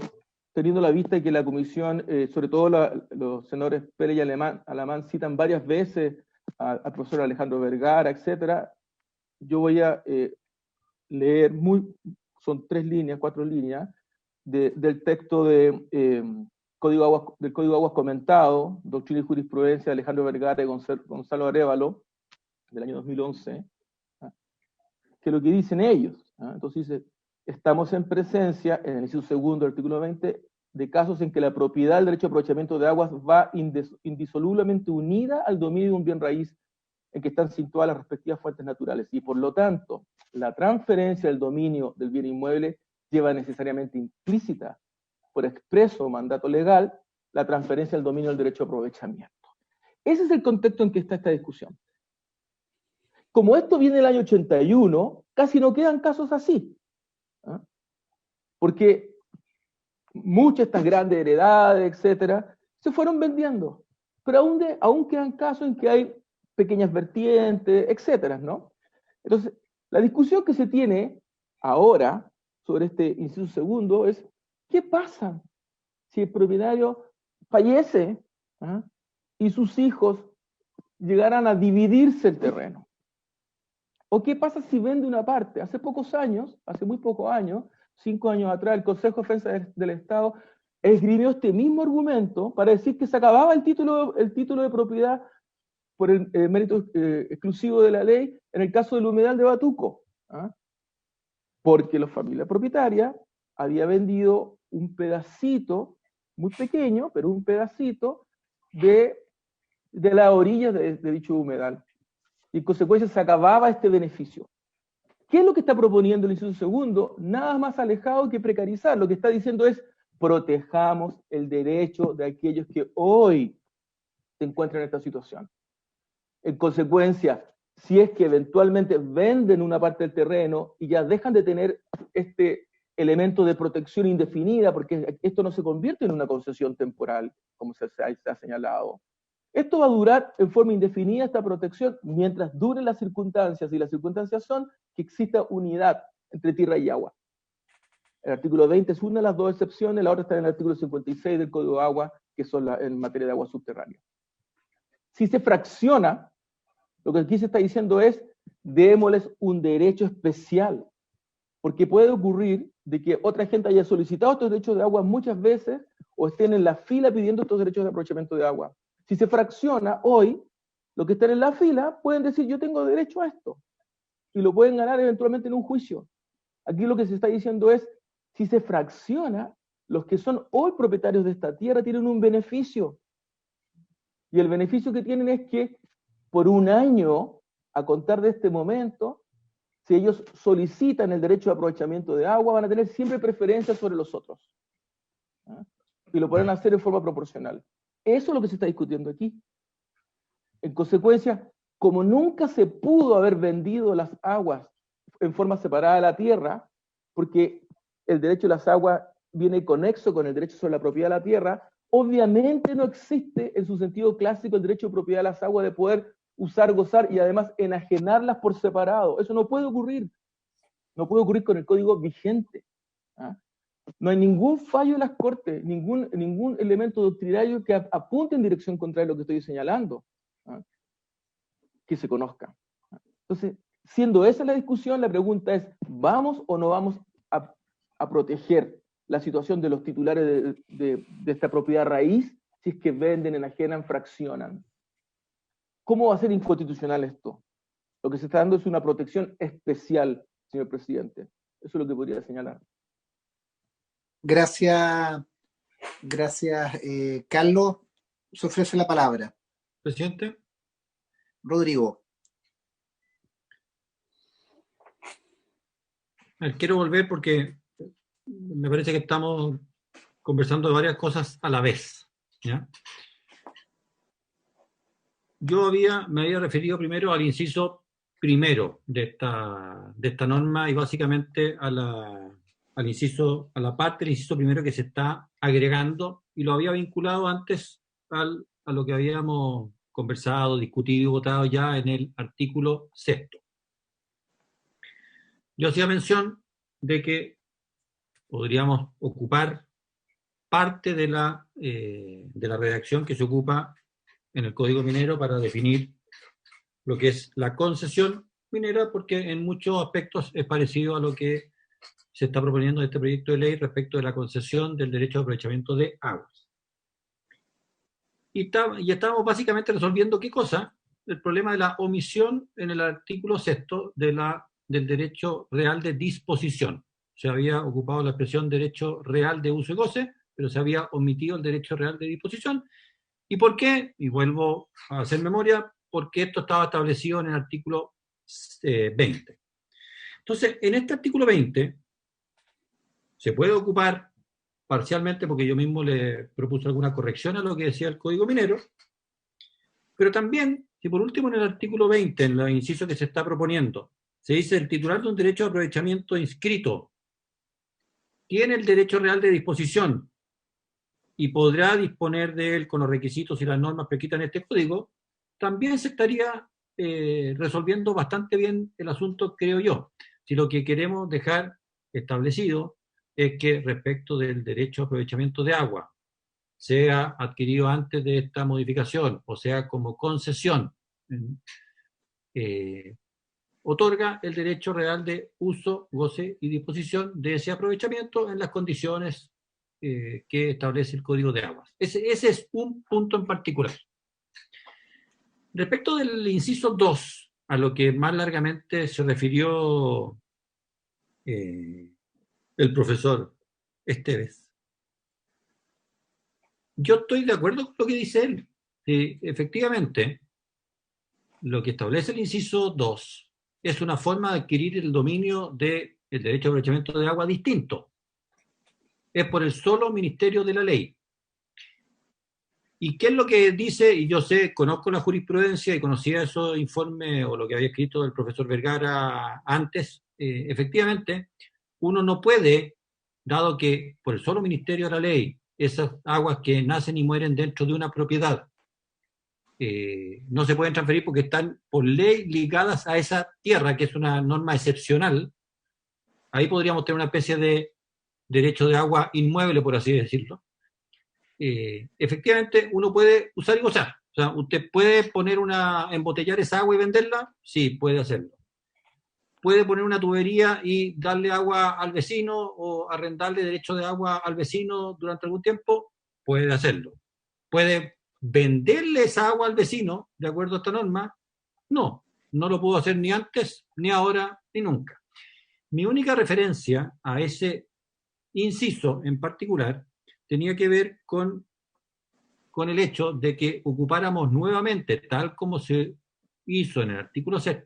[SPEAKER 4] teniendo la vista de que la comisión, sobre todo los senadores Pérez y Alamán citan varias veces al profesor Alejandro Vergara, etc., yo voy a leer, son 3 líneas, 4 líneas, del texto del Código de Aguas comentado, Doctrina y Jurisprudencia de Alejandro Vergara y Gonzalo Arévalo, del año 2011, que es lo que dicen ellos. Entonces dice, estamos en presencia, en el inciso segundo del artículo 20, de casos en que la propiedad del derecho de aprovechamiento de aguas va indisolublemente unida al dominio de un bien raíz en que están situadas las respectivas fuentes naturales, y por lo tanto, la transferencia del dominio del bien inmueble lleva necesariamente implícita, por expreso mandato legal, la transferencia del dominio del derecho de aprovechamiento. Ese es el contexto en que está esta discusión. Como esto viene del año 81, casi no quedan casos así. ¿Ah? Porque muchas de estas grandes heredades, etcétera, se fueron vendiendo. Pero aún quedan casos en que hay pequeñas vertientes, etcétera, ¿no? Entonces, la discusión que se tiene ahora sobre este inciso segundo es, ¿qué pasa si el propietario fallece y sus hijos llegaran a dividirse el terreno? ¿O qué pasa si vende una parte? Hace muy pocos años, 5 años atrás, el Consejo de Defensa del Estado esgrimió este mismo argumento para decir que se acababa el título de propiedad por el mérito exclusivo de la ley en el caso del humedal de Batuco, porque la familia propietaria había vendido un pedacito, muy pequeño, pero un pedacito de las orillas de dicho humedal. Y en consecuencia se acababa este beneficio. ¿Qué es lo que está proponiendo el inciso segundo? Nada más alejado que precarizar. Lo que está diciendo es, protejamos el derecho de aquellos que hoy se encuentran en esta situación. En consecuencia, si es que eventualmente venden una parte del terreno y ya dejan de tener este elemento de protección indefinida, porque esto no se convierte en una concesión temporal, como se ha señalado. Esto va a durar en forma indefinida, esta protección, mientras duren las circunstancias, y las circunstancias son que exista unidad entre tierra y agua. El artículo 20 es una de las 2 excepciones, la otra está en el artículo 56 del Código de Agua, que son en materia de agua subterránea. Si se fracciona, lo que aquí se está diciendo es, démosles un derecho especial, porque puede ocurrir de que otra gente haya solicitado estos derechos de agua muchas veces, o estén en la fila pidiendo estos derechos de aprovechamiento de agua. Si se fracciona hoy, los que están en la fila pueden decir, yo tengo derecho a esto, y lo pueden ganar eventualmente en un juicio. Aquí lo que se está diciendo es, si se fracciona, los que son hoy propietarios de esta tierra tienen un beneficio, y el beneficio que tienen es que por un año, a contar de este momento, si ellos solicitan el derecho de aprovechamiento de agua, van a tener siempre preferencia sobre los otros. Y lo pueden hacer en forma proporcional. Eso es lo que se está discutiendo aquí. En consecuencia, como nunca se pudo haber vendido las aguas en forma separada de la tierra, porque el derecho de las aguas viene conexo con el derecho sobre la propiedad de la tierra, obviamente no existe en su sentido clásico el derecho de propiedad de las aguas de poder usar, gozar y además enajenarlas por separado. Eso no puede ocurrir. No puede ocurrir con el código vigente. No hay ningún fallo en las cortes, ningún elemento doctrinario que apunte en dirección contraria a lo que estoy señalando, que se conozca. Entonces, siendo esa la discusión, la pregunta es, ¿vamos o no vamos a proteger la situación de los titulares de esta propiedad raíz si es que venden, enajenan, fraccionan? ¿Cómo va a ser inconstitucional esto? Lo que se está dando es una protección especial, señor presidente. Eso es lo que podría señalar.
[SPEAKER 2] Gracias, Carlos. Se ofrece la palabra.
[SPEAKER 5] Presidente.
[SPEAKER 2] Rodrigo.
[SPEAKER 5] Quiero volver porque me parece que estamos conversando de varias cosas a la vez, ¿ya? Yo me había referido primero al inciso primero de esta norma y básicamente a la parte del inciso primero que se está agregando, y lo había vinculado antes a lo que habíamos conversado, discutido y votado ya en el artículo 6. Yo hacía mención de que podríamos ocupar parte de la redacción que se ocupa en el Código Minero para definir lo que es la concesión minera, porque en muchos aspectos es parecido a lo que se está proponiendo en este proyecto de ley respecto de la concesión del derecho de aprovechamiento de aguas. Y estamos básicamente resolviendo ¿qué cosa? El problema de la omisión en el artículo 6 del derecho real de disposición. Se había ocupado la expresión derecho real de uso y goce, pero se había omitido el derecho real de disposición. ¿Y por qué? Y vuelvo a hacer memoria, porque esto estaba establecido en el artículo 20. Entonces, en este artículo 20 se puede ocupar parcialmente, porque yo mismo le propuse alguna corrección a lo que decía el Código Minero, pero también, si por último en el artículo 20, en los incisos que se está proponiendo, se dice el titular de un derecho de aprovechamiento inscrito tiene el derecho real de disposición y podrá disponer de él con los requisitos y las normas prescritas en este código, también se estaría resolviendo bastante bien el asunto, creo yo. Si lo que queremos dejar establecido es que respecto del derecho a aprovechamiento de agua, sea adquirido antes de esta modificación o sea como concesión, otorga el derecho real de uso, goce y disposición de ese aprovechamiento en las condiciones que establece el Código de Aguas. Ese es un punto en particular. Respecto del inciso 2, a lo que más largamente se refirió el profesor Esteves, yo estoy de acuerdo con lo que dice él. Efectivamente, lo que establece el inciso 2 es una forma de adquirir el dominio del derecho de aprovechamiento de agua distinto. Es por el solo ministerio de la ley. ¿Y qué es lo que dice? Y yo conozco la jurisprudencia y conocía esos informes o lo que había escrito el profesor Vergara antes. Efectivamente, uno no puede, dado que por el solo ministerio de la ley, esas aguas que nacen y mueren dentro de una propiedad no se pueden transferir porque están por ley ligadas a esa tierra, que es una norma excepcional. Ahí podríamos tener una especie de derecho de agua inmueble, por así decirlo. Efectivamente, uno puede usar y gozar. O sea, usted puede embotellar esa agua y venderla, sí, puede hacerlo. Puede poner una tubería y darle agua al vecino o arrendarle derecho de agua al vecino durante algún tiempo, puede hacerlo. Puede venderle esa agua al vecino, de acuerdo a esta norma, no lo puedo hacer ni antes, ni ahora, ni nunca. Mi única referencia a ese inciso en particular tenía que ver con el hecho de que ocupáramos nuevamente, tal como se hizo en el artículo 6,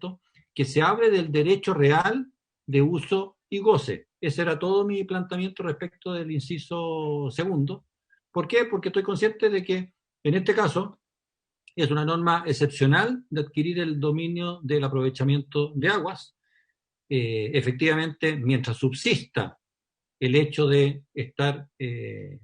[SPEAKER 5] que se hable del derecho real de uso y goce. Ese era todo mi planteamiento respecto del inciso segundo. ¿Por qué? Porque estoy consciente de que en este caso es una norma excepcional de adquirir el dominio del aprovechamiento de aguas. Efectivamente, mientras subsista el hecho de estar en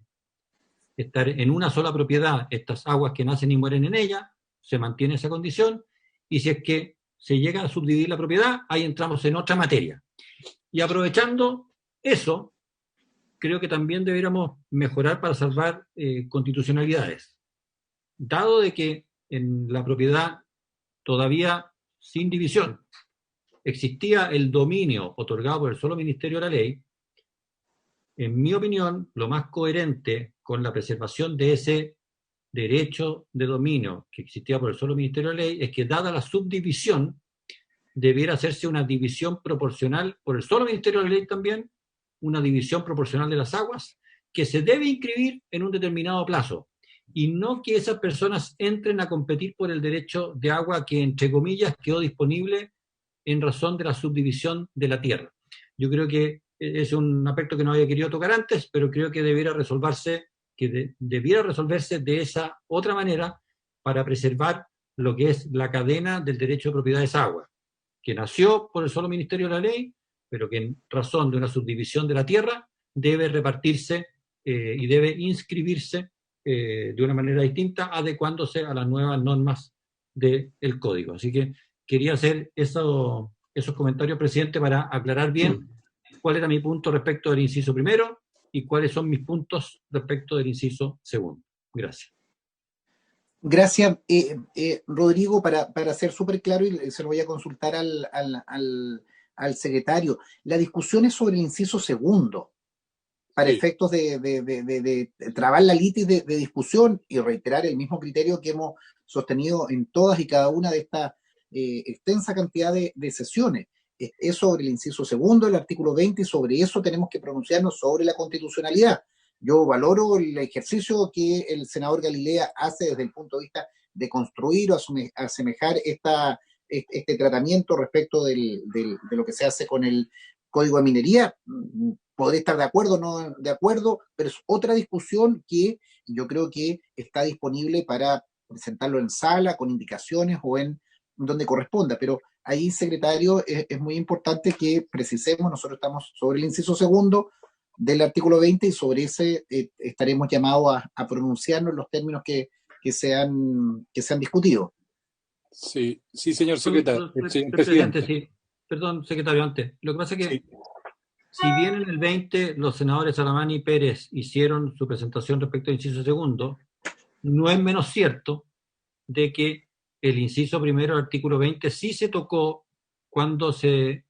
[SPEAKER 5] una sola propiedad, estas aguas que nacen y mueren en ella, se mantiene esa condición, y si es que se llega a subdividir la propiedad, ahí entramos en otra materia. Y aprovechando eso, creo que también deberíamos mejorar para salvar constitucionalidades. Dado de que en la propiedad todavía sin división existía el dominio otorgado por el solo Ministerio de la Ley, en mi opinión, lo más coherente con la preservación de ese derecho de dominio que existía por el solo Ministerio de la Ley es que, dada la subdivisión, debiera hacerse una división proporcional por el solo Ministerio de la Ley también, una división proporcional de las aguas, que se debe inscribir en un determinado plazo, y no que esas personas entren a competir por el derecho de agua que, entre comillas, quedó disponible en razón de la subdivisión de la tierra. Yo creo que es un aspecto que no había querido tocar antes, pero creo que debiera resolverse de esa otra manera para preservar lo que es la cadena del derecho de propiedad de esa agua. que nació por el solo Ministerio de la Ley, pero que en razón de una subdivisión de la tierra debe repartirse y debe inscribirse de una manera distinta, adecuándose a las nuevas normas del Código. Así que quería hacer esos comentarios, presidente, para aclarar bien cuál era mi punto respecto del inciso primero y cuáles son mis puntos respecto del inciso segundo. Gracias.
[SPEAKER 2] Gracias, Rodrigo, para ser súper claro, y se lo voy a consultar al secretario. La discusión es sobre el inciso segundo, para
[SPEAKER 1] Sí.
[SPEAKER 2] efectos de trabar la litis de discusión y reiterar el mismo criterio que hemos sostenido en todas y cada una de estas extensa cantidad de sesiones. Es sobre el inciso segundo del artículo 20 y sobre eso tenemos que pronunciarnos sobre la constitucionalidad. Yo valoro el ejercicio que el senador Galilea hace desde el punto de vista de construir o asemejar este tratamiento respecto de lo que se hace con el Código de Minería. Podré estar de acuerdo o no de acuerdo, pero es otra discusión que yo creo que está disponible para presentarlo en sala, con indicaciones o en donde corresponda. Pero ahí, secretario, es muy importante que precisemos, nosotros estamos sobre el inciso segundo del artículo 20 y sobre ese estaremos llamados a pronunciarnos en los términos que se han discutido.
[SPEAKER 1] Sí, sí, señor secretario.
[SPEAKER 5] Presidente, sí. Perdón, secretario, antes. Lo que pasa es que
[SPEAKER 1] Sí.
[SPEAKER 5] si bien en el 20 los senadores Alamán y Pérez hicieron su presentación respecto al inciso segundo, no es menos cierto de que el inciso primero del artículo 20 sí se tocó cuando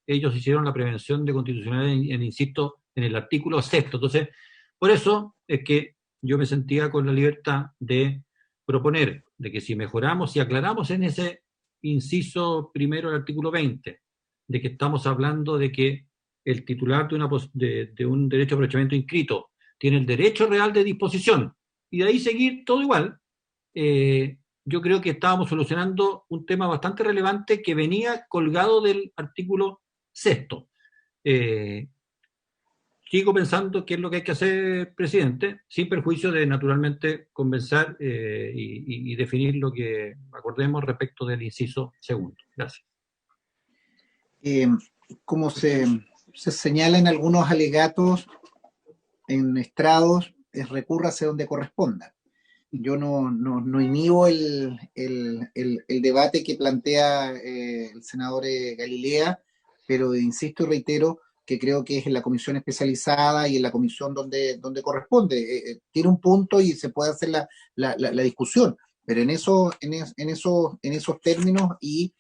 [SPEAKER 5] ellos hicieron la prevención de constitucionalidad, insisto, en el artículo sexto. Entonces, por eso es que yo me sentía con la libertad de proponer de que si mejoramos y aclaramos en ese inciso primero del artículo 20, de que estamos hablando de que el titular de un derecho de aprovechamiento inscrito tiene el derecho real de disposición, y de ahí seguir todo igual, yo creo que estábamos solucionando un tema bastante relevante que venía colgado del artículo sexto. Sigo pensando que es lo que hay que hacer, presidente, sin perjuicio de, naturalmente, conversar y definir lo que acordemos respecto del inciso segundo. Gracias.
[SPEAKER 2] Como se señala en algunos alegatos, en estrados, recúrrase donde corresponda. Yo no inhibo el debate que plantea el senador Galilea, pero insisto y reitero que creo que es en la comisión especializada y en la comisión donde corresponde. Tiene un punto y se puede hacer la discusión, pero en esos términos y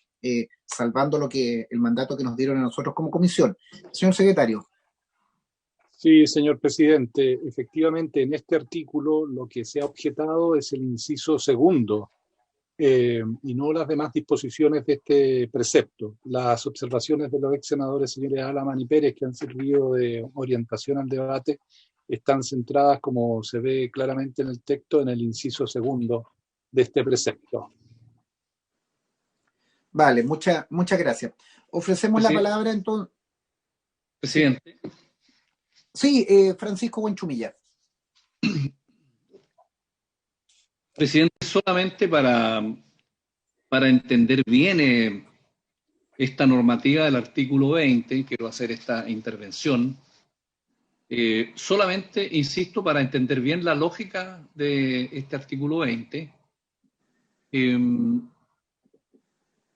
[SPEAKER 2] salvando el mandato que nos dieron a nosotros como comisión. Señor secretario.
[SPEAKER 1] Sí, señor presidente, efectivamente en este artículo lo que se ha objetado es el inciso segundo y no las demás disposiciones de este precepto. Las observaciones de los ex senadores señores Alamán y Pérez, que han servido de orientación al debate, están centradas, como se ve claramente en el texto, en el inciso segundo de este precepto.
[SPEAKER 2] Vale, muchas gracias. Ofrecemos la palabra entonces.
[SPEAKER 8] Presidente.
[SPEAKER 2] Sí, Francisco Buenchumilla.
[SPEAKER 8] Presidente, solamente para entender bien esta normativa del artículo 20, quiero hacer esta intervención. Solamente, insisto, para entender bien la lógica de este artículo 20,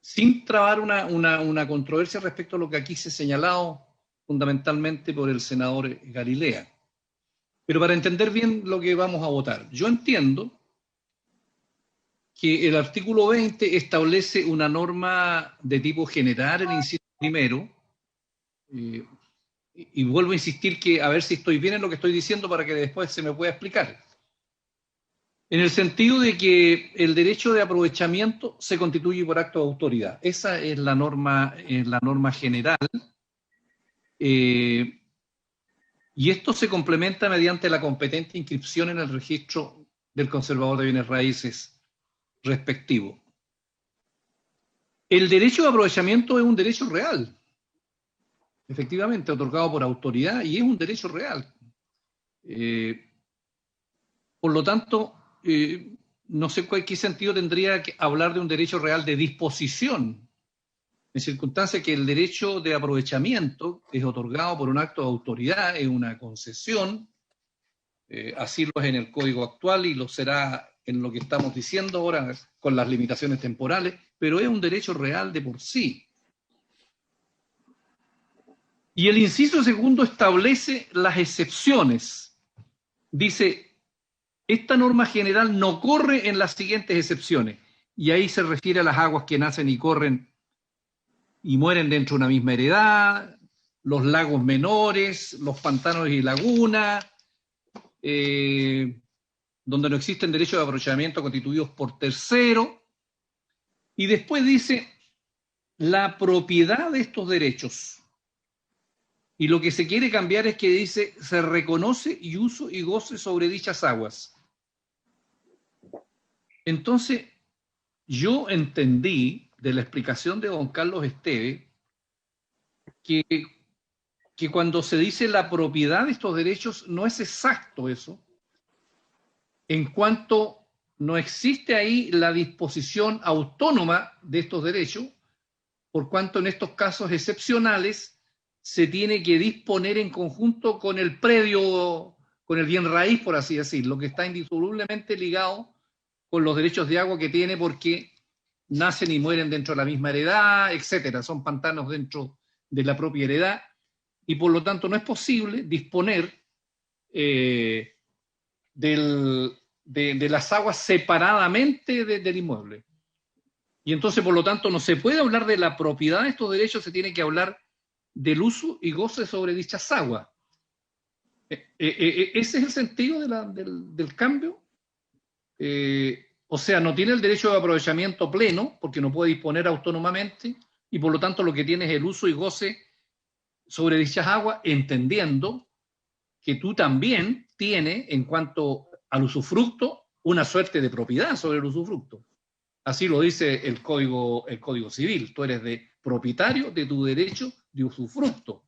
[SPEAKER 8] sin trabar una controversia respecto a lo que aquí se ha señalado fundamentalmente por el senador Galilea. Pero para entender bien lo que vamos a votar, yo entiendo que el artículo 20 establece una norma de tipo general, el inciso primero, y vuelvo a insistir que a ver si estoy bien en lo que estoy diciendo para que después se me pueda explicar. En el sentido de que el derecho de aprovechamiento se constituye por acto de autoridad. Esa es la norma general. Y esto se complementa mediante la competente inscripción en el registro del conservador de bienes raíces respectivo. El derecho de aprovechamiento es un derecho real, efectivamente, otorgado por autoridad, y es un derecho real. Por lo tanto, no sé qué sentido tendría que hablar de un derecho real de disposición en circunstancias que el derecho de aprovechamiento es otorgado por un acto de autoridad, es una concesión, así lo es en el Código actual y lo será en lo que estamos diciendo ahora con las limitaciones temporales, pero es un derecho real de por sí. Y el inciso segundo establece las excepciones. Dice, esta norma general no corre en las siguientes excepciones, y ahí se refiere a las aguas que nacen y corren y mueren dentro de una misma heredad, los lagos menores, los pantanos y lagunas, donde no existen derechos de aprovechamiento constituidos por terceros, y después dice la propiedad de estos derechos. Y lo que se quiere cambiar es que dice, se reconoce y uso y goce sobre dichas aguas. Entonces, yo entendí de la explicación de don Carlos Esteves que cuando se dice la propiedad de estos derechos no es exacto eso, en cuanto no existe ahí la disposición autónoma de estos derechos, por cuanto en estos casos excepcionales se tiene que disponer en conjunto con el predio, con el bien raíz, por así decirlo, que está indisolublemente ligado con los derechos de agua que tiene porque nacen y mueren dentro de la misma heredad, etcétera. Son pantanos dentro de la propia heredad y por lo tanto no es posible disponer de las aguas separadamente del inmueble. Y entonces, por lo tanto, no se puede hablar de la propiedad de estos derechos, se tiene que hablar del uso y goce sobre dichas aguas. Ese es el sentido del cambio. O sea, no tiene el derecho de aprovechamiento pleno, porque no puede disponer autónomamente, y por lo tanto lo que tiene es el uso y goce sobre dichas aguas, entendiendo que tú también tienes, en cuanto al usufructo, una suerte de propiedad sobre el usufructo. Así lo dice el Código Civil. Tú eres propietario de tu derecho de usufructo.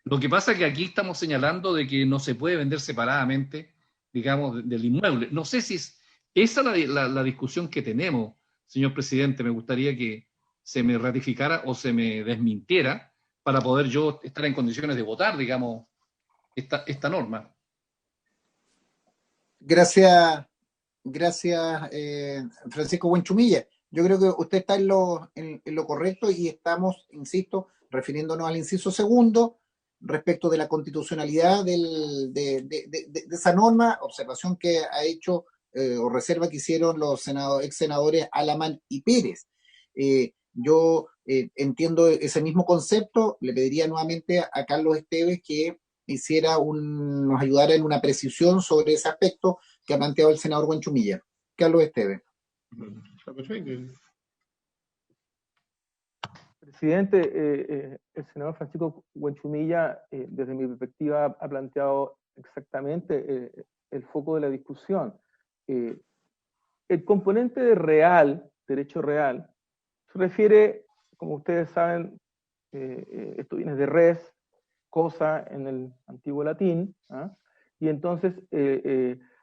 [SPEAKER 8] Lo que pasa es que aquí estamos señalando de que no se puede vender separadamente, digamos, del inmueble. No sé si es esa la discusión que tenemos, señor presidente. Me gustaría que se me ratificara o se me desmintiera para poder yo estar en condiciones de votar, digamos, esta norma.
[SPEAKER 2] Gracias, Francisco Buenchumilla. Yo creo que usted está en lo correcto y estamos, insisto, refiriéndonos al inciso segundo respecto de la constitucionalidad de esa norma, observación que ha hecho o reserva que hicieron los ex senadores Alamán y Pérez. Yo entiendo ese mismo concepto, le pediría nuevamente a Carlos Esteves que nos ayudara en una precisión sobre ese aspecto que ha planteado el senador Buenchumilla. Carlos Esteves.
[SPEAKER 4] Presidente, el senador Francisco Buenchumilla, desde mi perspectiva, ha planteado exactamente el foco de la discusión. El componente de derecho real, se refiere, como ustedes saben, esto viene de res, cosa en el antiguo latín, y entonces,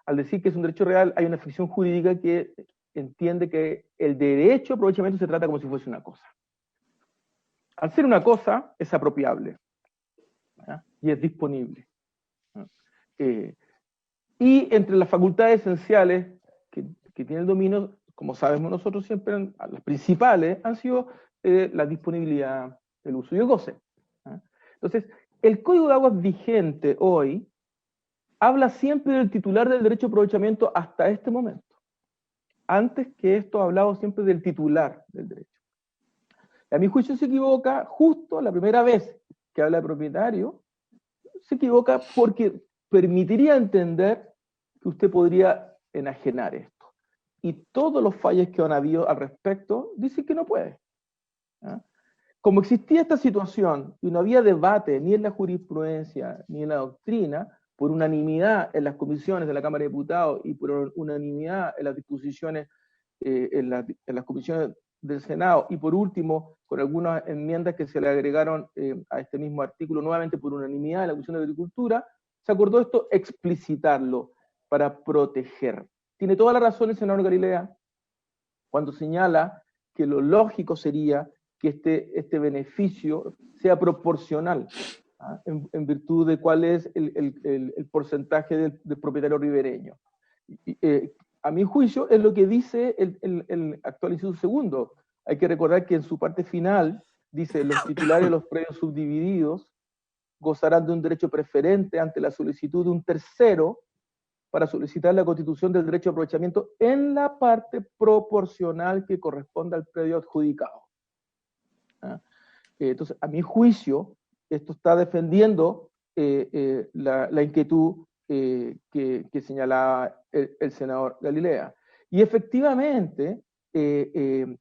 [SPEAKER 4] al decir que es un derecho real, hay una ficción jurídica que entiende que el derecho de aprovechamiento se trata como si fuese una cosa. Al ser una cosa, es apropiable, y es disponible. Y entre las facultades esenciales que tiene el dominio, como sabemos nosotros siempre, las principales han sido la disponibilidad, el uso y el goce. Entonces, el Código de Aguas vigente hoy habla siempre del titular del derecho de aprovechamiento hasta este momento. Antes que esto ha hablado siempre del titular del derecho. A mi juicio se equivoca justo la primera vez que habla de propietario, se equivoca porque permitiría entender que usted podría enajenar esto. Y todos los fallos que han habido al respecto dicen que no puede. Como existía esta situación y no había debate ni en la jurisprudencia ni en la doctrina, por unanimidad en las comisiones de la Cámara de Diputados y por unanimidad en las disposiciones en las comisiones del Senado, y por último, con algunas enmiendas que se le agregaron a este mismo artículo, nuevamente por unanimidad en la Comisión de Agricultura, se acordó esto explicitarlo para proteger. Tiene toda la razón el senador Galilea cuando señala que lo lógico sería que este beneficio sea proporcional, en virtud de cuál es el porcentaje del propietario ribereño. A mi juicio es lo que dice el actual inciso segundo. Hay que recordar que en su parte final dice: los titulares de los predios subdivididos gozarán de un derecho preferente ante la solicitud de un tercero para solicitar la constitución del derecho de aprovechamiento en la parte proporcional que corresponda al predio adjudicado. Entonces, a mi juicio, esto está defendiendo la inquietud que señalaba el senador Galilea. Y efectivamente, el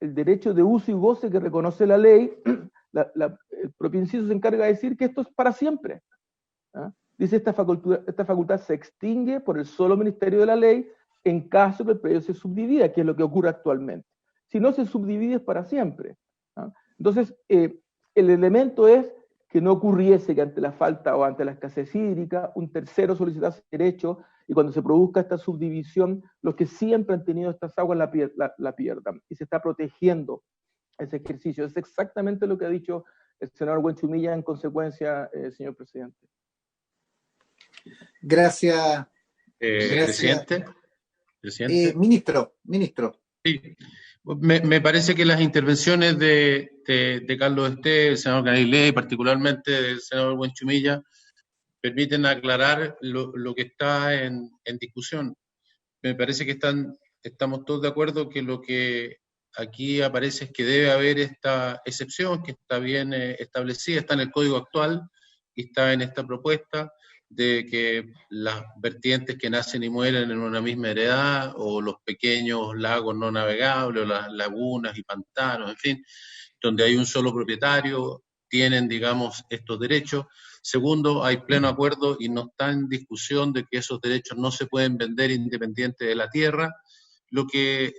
[SPEAKER 4] derecho de uso y goce que reconoce la ley, el propio inciso se encarga de decir que esto es para siempre. Dice: esta facultad se extingue por el solo ministerio de la ley en caso que el predio se subdivida, que es lo que ocurre actualmente. Si no se subdivide, es para siempre. Entonces, el elemento es que no ocurriese que ante la falta o ante la escasez hídrica un tercero solicitase derecho, y cuando se produzca esta subdivisión, los que siempre han tenido estas aguas la pierdan. Y se está protegiendo ese ejercicio. Es exactamente lo que ha dicho el senador Huenchumilla en consecuencia, señor presidente.
[SPEAKER 2] Gracias.
[SPEAKER 7] Presidente.
[SPEAKER 2] Ministro.
[SPEAKER 7] Sí. Me parece que las intervenciones de Carlos Esté, el senador Galilea y particularmente del senador Huenchumilla permiten aclarar lo que está en discusión. Me parece que estamos todos de acuerdo que lo que aquí aparece es que debe haber esta excepción, que está bien establecida, está en el código actual y está en esta propuesta, de que las vertientes que nacen y mueren en una misma heredad, o los pequeños lagos no navegables, o las lagunas y pantanos, en fin, donde hay un solo propietario, tienen, digamos, estos derechos. Segundo, hay pleno acuerdo y no está en discusión de que esos derechos no se pueden vender independiente de la tierra. Lo que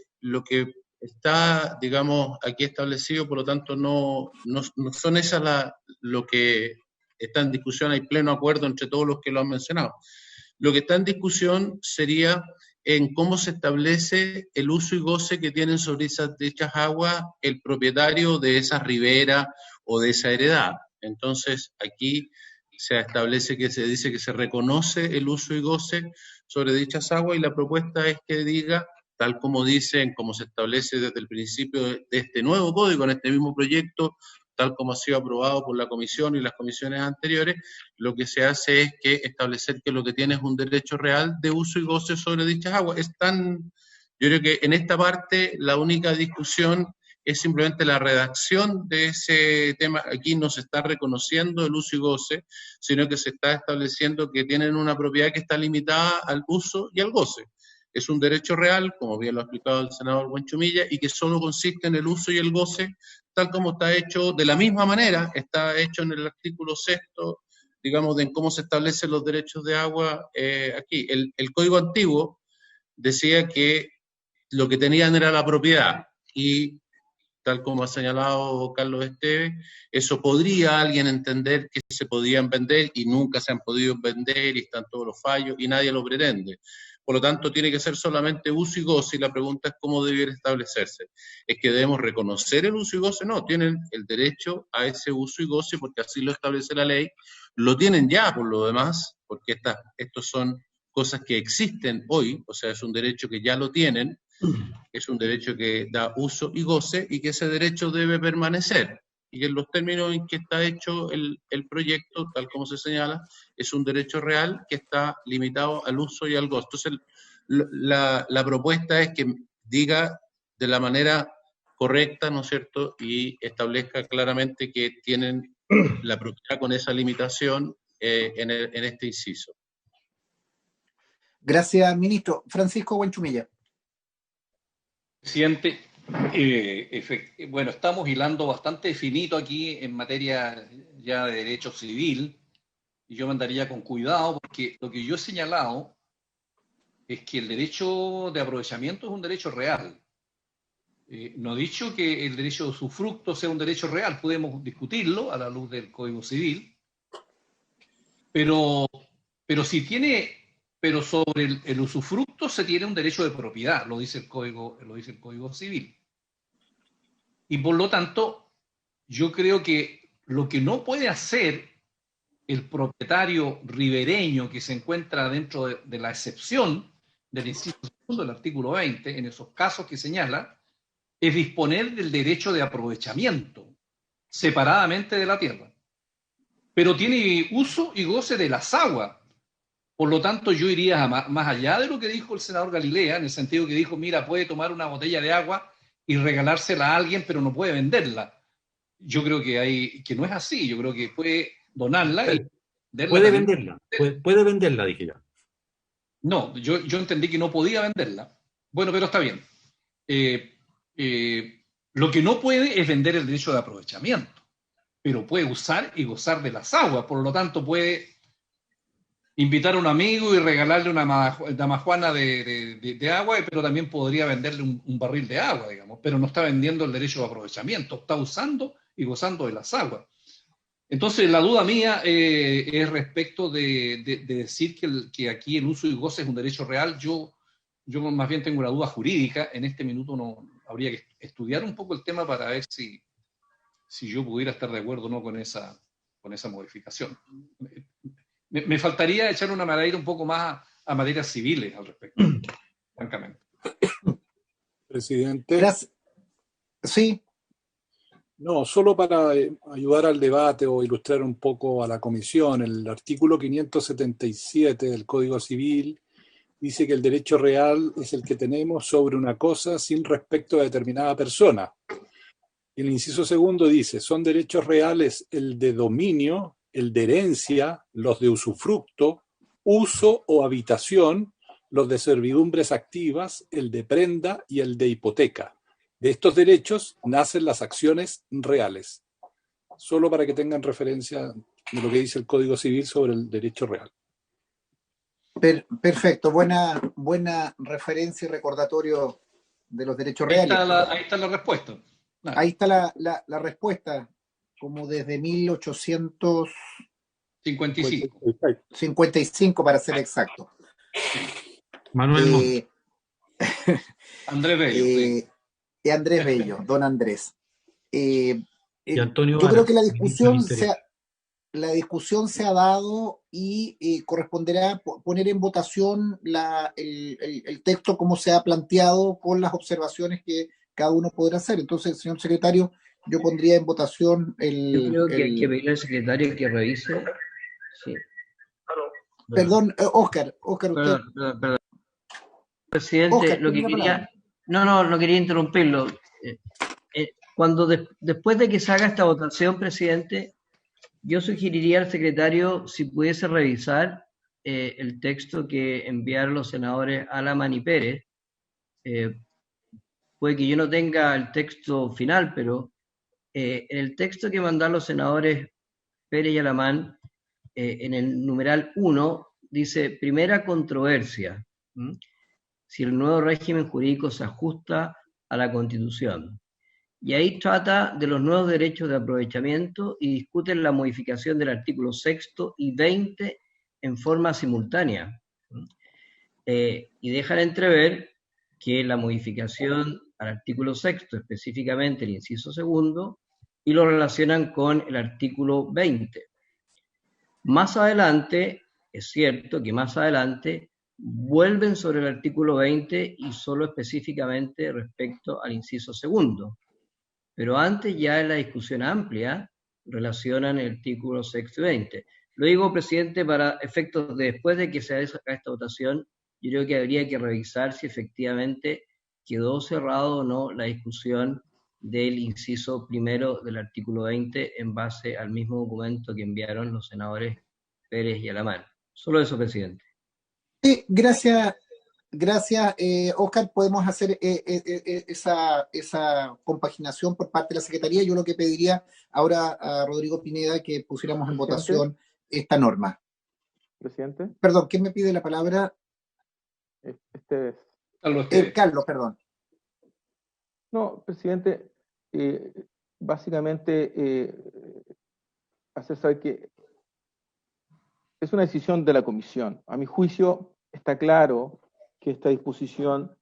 [SPEAKER 7] está, digamos, aquí establecido, por lo tanto, no son esas lo que está en discusión. Hay pleno acuerdo entre todos los que lo han mencionado. Lo que está en discusión sería en cómo se establece el uso y goce que tienen sobre dichas aguas el propietario de esa ribera o de esa heredad. Entonces, aquí se establece que se dice que se reconoce el uso y goce sobre dichas aguas, y la propuesta es que diga, tal como dicen, como se establece desde el principio de este nuevo código, en este mismo proyecto, tal como ha sido aprobado por la comisión y las comisiones anteriores, lo que se hace es que establecer que lo que tiene es un derecho real de uso y goce sobre dichas aguas. Yo creo que en esta parte la única discusión es simplemente la redacción de ese tema. Aquí no se está reconociendo el uso y goce, sino que se está estableciendo que tienen una propiedad que está limitada al uso y al goce. Es un derecho real, como bien lo ha explicado el senador Huenchumilla, y que solo consiste en el uso y el goce, tal como está hecho, de la misma manera, está hecho en el artículo 6, digamos, de en cómo se establecen los derechos de agua aquí. El Código Antiguo decía que lo que tenían era la propiedad, y tal como ha señalado Carlos Esteves, eso podría alguien entender que se podían vender y nunca se han podido vender y están todos los fallos y nadie lo pretende. Por lo tanto, tiene que ser solamente uso y goce, y la pregunta es cómo debiera establecerse. ¿Es que debemos reconocer el uso y goce? No, tienen el derecho a ese uso y goce porque así lo establece la ley. Lo tienen ya por lo demás, porque estos son cosas que existen hoy, o sea, es un derecho que ya lo tienen, es un derecho que da uso y goce, y que ese derecho debe permanecer. Y en los términos en que está hecho el proyecto, tal como se señala, es un derecho real que está limitado al uso y al goce. Entonces, la propuesta es que diga de la manera correcta, ¿no es cierto?, y establezca claramente que tienen la propiedad con esa limitación en este inciso.
[SPEAKER 2] Gracias, ministro. Francisco Huenchumilla.
[SPEAKER 8] Presidente, bueno, estamos hilando bastante finito aquí en materia ya de derecho civil, y yo me andaría con cuidado, porque lo que yo he señalado es que el derecho de aprovechamiento es un derecho real. No he dicho que el derecho de usufructo sea un derecho real, podemos discutirlo a la luz del Código Civil, pero sobre el usufructo se tiene un derecho de propiedad, lo dice el Código Civil. Y por lo tanto, yo creo que lo que no puede hacer el propietario ribereño que se encuentra dentro de la excepción del inciso segundo del artículo 20, en esos casos que señala, es disponer del derecho de aprovechamiento separadamente de la tierra. Pero tiene uso y goce de las aguas. Por lo tanto, yo iría más allá de lo que dijo el senador Galilea, en el sentido que dijo, mira, puede tomar una botella de agua y regalársela a alguien, pero no puede venderla. Yo creo que no es así. Yo creo que puede donarla y
[SPEAKER 5] puede venderla. Puede venderla, dije yo.
[SPEAKER 8] No, yo entendí que no podía venderla. Bueno, pero está bien. Lo que no puede es vender el derecho de aprovechamiento, pero puede usar y gozar de las aguas. Por lo tanto, puede invitar a un amigo y regalarle una damajuana de agua, pero también podría venderle un barril de agua, digamos, pero no está vendiendo el derecho de aprovechamiento, está usando y gozando de las aguas. Entonces, la duda mía es respecto de decir que aquí el uso y goce es un derecho real. Yo más bien tengo una duda jurídica. En este minuto no habría que estudiar un poco el tema para ver si yo pudiera estar de acuerdo o no con esa modificación. Me faltaría echar una miradita un poco más a materias civiles al respecto, francamente.
[SPEAKER 1] Presidente.
[SPEAKER 2] Gracias. Sí.
[SPEAKER 1] No, solo para ayudar al debate o ilustrar un poco a la comisión, el artículo 577 del Código Civil dice que el derecho real es el que tenemos sobre una cosa sin respecto a determinada persona. El inciso segundo dice, son derechos reales el de dominio, el de herencia, los de usufructo, uso o habitación, los de servidumbres activas, el de prenda y el de hipoteca. De estos derechos nacen las acciones reales. Solo para que tengan referencia de lo que dice el Código Civil sobre el derecho real.
[SPEAKER 2] Perfecto, buena referencia y recordatorio de los derechos reales.
[SPEAKER 8] Ahí está la respuesta.
[SPEAKER 2] Ahí está la respuesta, como desde 1855 para ser exacto.
[SPEAKER 5] Manuel
[SPEAKER 8] Andrés Bello.
[SPEAKER 2] Andrés Bello, don Andrés.
[SPEAKER 5] Y Antonio
[SPEAKER 2] yo
[SPEAKER 5] Vara,
[SPEAKER 2] creo que la discusión se ha dado y corresponderá poner en votación el texto como se ha planteado con las observaciones que cada uno podrá hacer. Entonces, señor secretario, yo pondría en votación
[SPEAKER 3] Yo creo que hay que pedirle al secretario que revise. Sí.
[SPEAKER 2] Perdón, Óscar, usted.
[SPEAKER 3] Perdón. Presidente,
[SPEAKER 2] Óscar,
[SPEAKER 3] lo que quería... No quería interrumpirlo. Después de que se haga esta votación, presidente, yo sugeriría al secretario si pudiese revisar el texto que enviaron los senadores Alaman y Pérez. Puede que yo no tenga el texto final, pero el texto que mandaron los senadores Pérez y Alamán, en el numeral 1, dice, primera controversia, si el nuevo régimen jurídico se ajusta a la Constitución. Y ahí trata de los nuevos derechos de aprovechamiento y discuten la modificación del artículo 6 y 20 en forma simultánea. Y dejan entrever que la modificación al artículo 6, específicamente el inciso segundo, y lo relacionan con el artículo 20. Más adelante, es cierto que más adelante vuelven sobre el artículo 20 y solo específicamente respecto al inciso segundo. Pero antes ya en la discusión amplia relacionan el artículo 6 y 20. Lo digo, presidente, para efectos de después de que se haga esta votación, yo creo que habría que revisar si efectivamente quedó cerrado o no la discusión del inciso primero del artículo 20 en base al mismo documento que enviaron los senadores Pérez y Alamán. Solo eso, presidente.
[SPEAKER 2] Sí, gracias, Óscar. Podemos hacer esa compaginación por parte de la Secretaría. Yo lo que pediría ahora a Rodrigo Pineda que pusiéramos en votación esta norma.
[SPEAKER 4] Presidente.
[SPEAKER 2] Perdón, ¿quién me pide la palabra? Carlos, perdón.
[SPEAKER 4] No, presidente, básicamente hacer saber que es una decisión de la comisión. A mi juicio está claro que esta disposición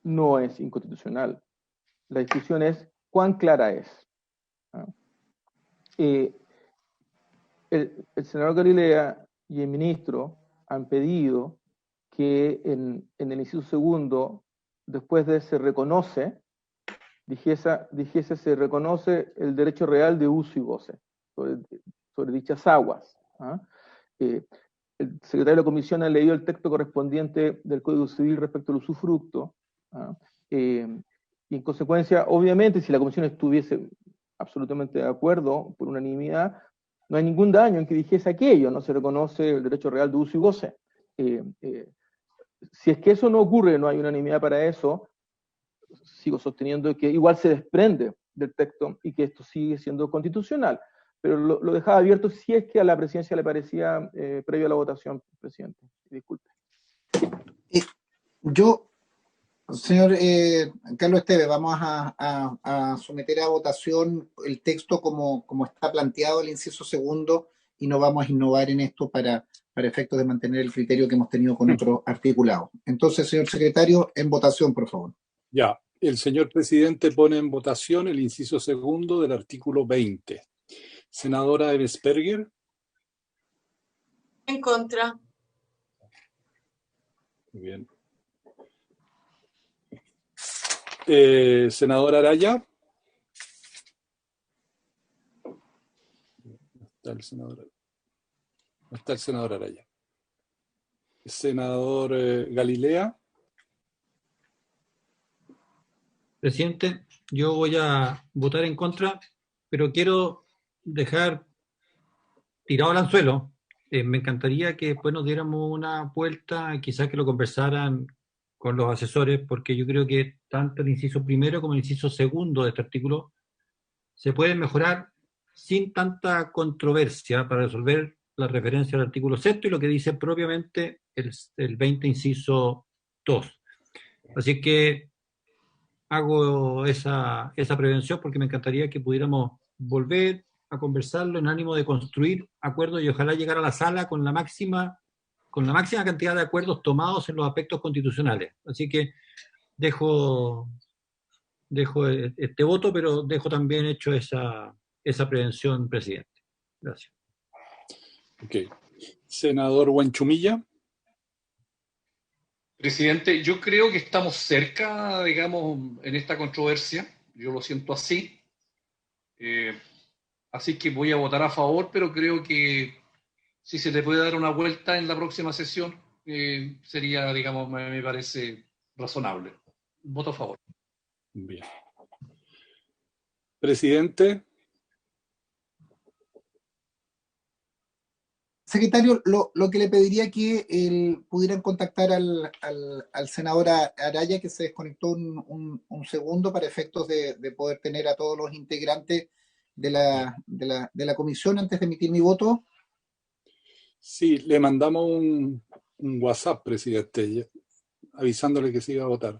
[SPEAKER 4] no es inconstitucional. La discusión es cuán clara es. ¿Ah? El senador Galilea y el ministro han pedido que en el inciso segundo, después de se reconoce, dijese se reconoce el derecho real de uso y goce sobre dichas aguas. ¿Ah? El secretario de la Comisión ha leído el texto correspondiente del Código Civil respecto al usufructo. ¿Ah? Y en consecuencia, obviamente, si la Comisión estuviese absolutamente de acuerdo por unanimidad, no hay ningún daño en que dijese aquello, no se reconoce el derecho real de uso y goce. Si es que eso no ocurre, no hay unanimidad para eso, sigo sosteniendo que igual se desprende del texto y que esto sigue siendo constitucional. Pero lo dejaba abierto si es que a la presidencia le parecía previo a la votación, presidente. Disculpe.
[SPEAKER 2] Yo, señor Carlos Esteves, vamos a someter a votación el texto como está planteado el inciso segundo y no vamos a innovar en esto para efectos de mantener el criterio que hemos tenido con otros articulados. Entonces, señor secretario, en votación, por favor.
[SPEAKER 1] Ya, el señor presidente pone en votación el inciso segundo del artículo 20. Senadora Ebesperger.
[SPEAKER 6] En contra.
[SPEAKER 1] Muy bien. Senadora Araya. No está el senador Araya. Senador Galilea.
[SPEAKER 5] Presidente, yo voy a votar en contra, pero quiero dejar tirado el anzuelo. Me encantaría que después nos diéramos una vuelta, quizás que lo conversaran con los asesores, porque yo creo que tanto el inciso primero como el inciso segundo de este artículo se pueden mejorar sin tanta controversia para resolver la referencia al artículo sexto y lo que dice propiamente el 20 inciso 2. Así que hago esa prevención porque me encantaría que pudiéramos volver a conversarlo en ánimo de construir acuerdos y ojalá llegar a la sala con la máxima cantidad de acuerdos tomados en los aspectos constitucionales. Así que dejo este voto, pero dejo también hecho esa prevención, presidente. Gracias.
[SPEAKER 1] Ok. Senador Huanchumilla.
[SPEAKER 8] Presidente, yo creo que estamos cerca, digamos, en esta controversia. Yo lo siento así. Así que voy a votar a favor, pero creo que si se le puede dar una vuelta en la próxima sesión, sería, digamos, me parece razonable. Voto a favor.
[SPEAKER 1] Bien. Presidente.
[SPEAKER 2] Secretario, lo que le pediría que pudieran contactar al senador Araya, que se desconectó un segundo para efectos de poder tener a todos los integrantes de la comisión antes de emitir mi voto.
[SPEAKER 1] Sí, le mandamos un WhatsApp, presidente, avisándole que se iba a votar.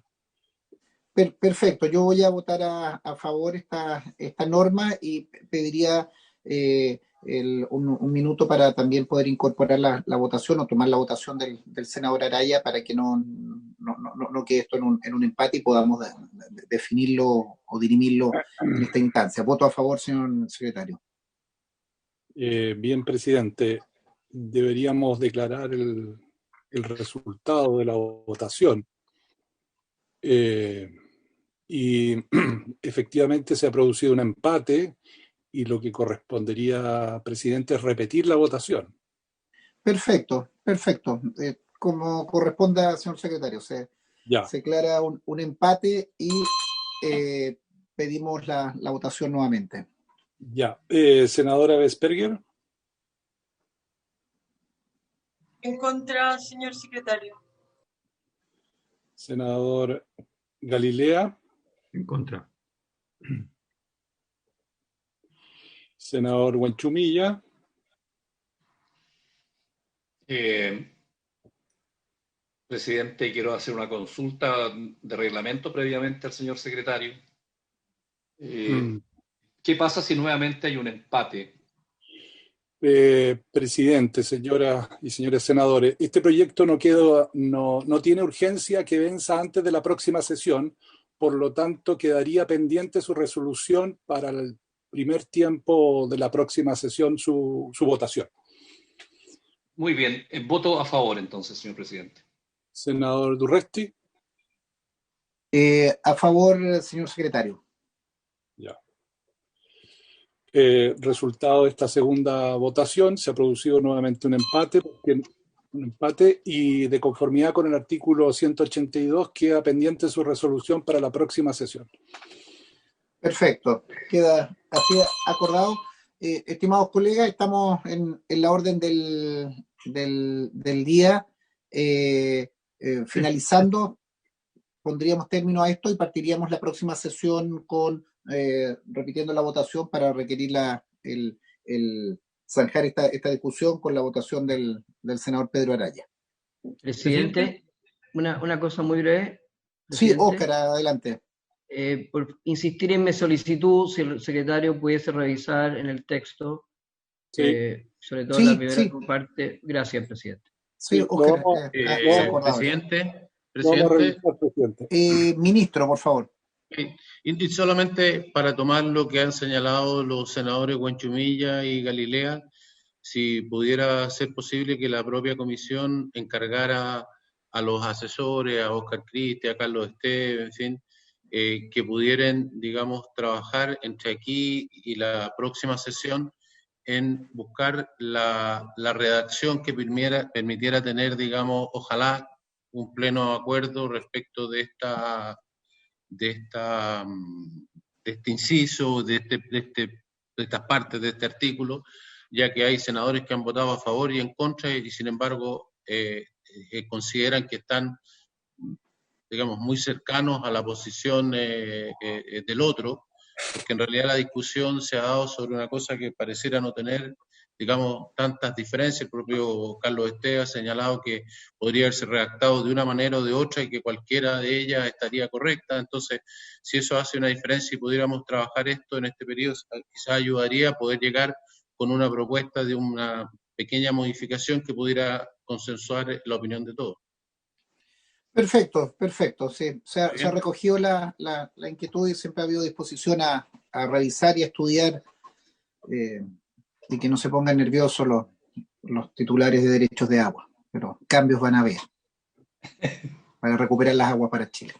[SPEAKER 2] Perfecto, yo voy a votar a favor esta norma y pediría un minuto para también poder incorporar la votación o tomar la votación del senador Araya para que no quede esto en un empate y podamos definirlo o dirimirlo en esta instancia. Voto a favor, señor secretario.
[SPEAKER 1] Bien, presidente. Deberíamos declarar el resultado de la votación. Y efectivamente se ha producido un empate y lo que correspondería, presidente, es repetir la votación.
[SPEAKER 2] Perfecto. Como corresponda, señor secretario, se declara un empate y pedimos la votación nuevamente.
[SPEAKER 1] Ya. Senadora Vesperger.
[SPEAKER 6] En contra, señor secretario.
[SPEAKER 1] Senador Galilea.
[SPEAKER 5] En contra.
[SPEAKER 1] Senador Huanchumilla.
[SPEAKER 8] Presidente, quiero hacer una consulta de reglamento previamente al señor secretario. ¿Qué pasa si nuevamente hay un empate?
[SPEAKER 1] Presidente, señoras y señores senadores, este proyecto no tiene urgencia que venza antes de la próxima sesión, por lo tanto quedaría pendiente su resolución para el primer tiempo de la próxima sesión, su votación.
[SPEAKER 8] Muy bien, voto a favor entonces, señor presidente.
[SPEAKER 1] Senador Durresti.
[SPEAKER 2] A favor, señor secretario.
[SPEAKER 1] Ya. Resultado de esta segunda votación, se ha producido nuevamente un empate y de conformidad con el artículo 182 queda pendiente su resolución para la próxima sesión.
[SPEAKER 2] Perfecto, queda así acordado. Estimados colegas, estamos en la orden del día. Finalizando, pondríamos término a esto y partiríamos la próxima sesión con repitiendo la votación para requerir zanjar esta discusión con la votación del senador Pedro Araya.
[SPEAKER 3] Presidente, una cosa muy breve. Presidente.
[SPEAKER 2] Sí, Óscar, adelante.
[SPEAKER 3] Por insistir en mi solicitud, si el secretario pudiese revisar en el texto,
[SPEAKER 1] Sí.
[SPEAKER 3] sobre todo la primera parte. Gracias, presidente.
[SPEAKER 2] Sí, Óscar.
[SPEAKER 7] Presidente.
[SPEAKER 2] Ministro, por favor.
[SPEAKER 7] Y solamente para tomar lo que han señalado los senadores Huanchumilla y Galilea, si pudiera ser posible que la propia comisión encargara a los asesores, a Óscar Cristi, a Carlos Esteves, en fin, que pudieran, digamos, trabajar entre aquí y la próxima sesión en buscar la redacción que permitiera tener, digamos, ojalá un pleno acuerdo respecto de este inciso, de estas partes de este artículo, ya que hay senadores que han votado a favor y en contra y sin embargo consideran que están, digamos, muy cercanos a la posición del otro, porque en realidad la discusión se ha dado sobre una cosa que pareciera no tener, digamos, tantas diferencias. El propio Carlos Esteves ha señalado que podría haberse redactado de una manera o de otra y que cualquiera de ellas estaría correcta. Entonces, si eso hace una diferencia y pudiéramos trabajar esto en este periodo, quizás ayudaría a poder llegar con una propuesta de una pequeña modificación que pudiera consensuar la opinión de todos.
[SPEAKER 2] Perfecto. Sí, se ha recogido la inquietud y siempre ha habido disposición a revisar y a estudiar y que no se pongan nerviosos los titulares de derechos de agua, pero cambios van a haber para recuperar las aguas para Chile.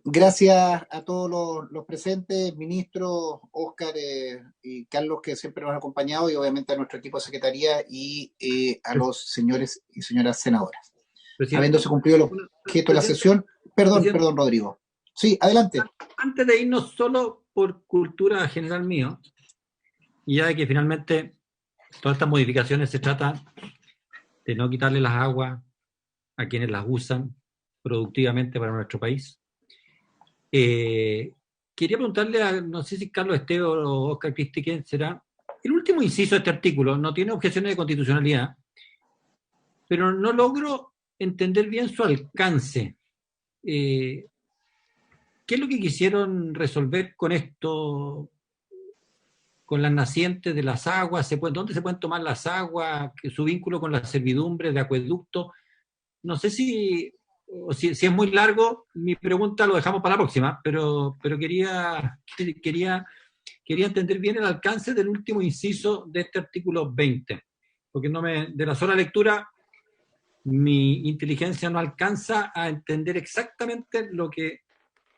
[SPEAKER 2] Gracias a todos los presentes, ministro, Óscar y Carlos, que siempre nos han acompañado, y obviamente a nuestro equipo de secretaría y a los señores y señoras senadoras. Presidente, habiéndose cumplido el objeto de la sesión. Perdón, Rodrigo. Sí, adelante.
[SPEAKER 5] Antes de irnos, solo por cultura general mío, y ya que finalmente todas estas modificaciones se tratan de no quitarle las aguas a quienes las usan productivamente para nuestro país. Quería preguntarle no sé si Carlos Esteves o Óscar Cristi, ¿quién será? El último inciso de este artículo no tiene objeciones de constitucionalidad, pero no logro entender bien su alcance. ¿Qué es lo que quisieron resolver con esto, con las nacientes de las aguas? ¿Dónde se pueden tomar las aguas? ¿Su vínculo con las servidumbres de acueducto? No sé si es muy largo, mi pregunta lo dejamos para la próxima, pero quería entender bien el alcance del último inciso de este artículo 20, porque de la sola lectura mi inteligencia no alcanza a entender exactamente lo que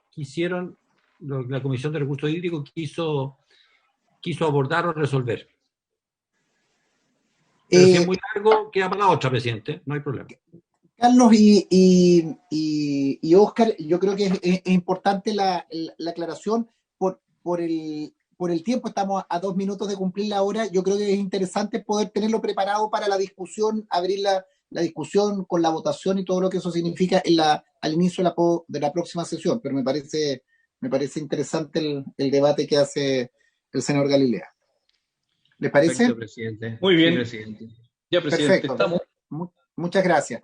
[SPEAKER 5] quisieron, lo que la Comisión de Recursos Hídricos quiso abordar o resolver. Pero si es muy largo, queda para la otra, presidente, no hay problema.
[SPEAKER 2] Carlos y Óscar, yo creo que es importante la aclaración por el tiempo. Estamos a 2 minutos de cumplir la hora. Yo creo que es interesante poder tenerlo preparado para la discusión, abrir la discusión con la votación y todo lo que eso significa al inicio de la próxima sesión, pero me parece interesante el debate que hace el senador Galilea. ¿Les parece?
[SPEAKER 3] Perfecto, presidente.
[SPEAKER 8] Muy bien.
[SPEAKER 3] Sí, presidente.
[SPEAKER 8] Ya, presidente,
[SPEAKER 2] perfecto.
[SPEAKER 8] Estamos.
[SPEAKER 2] Muchas gracias.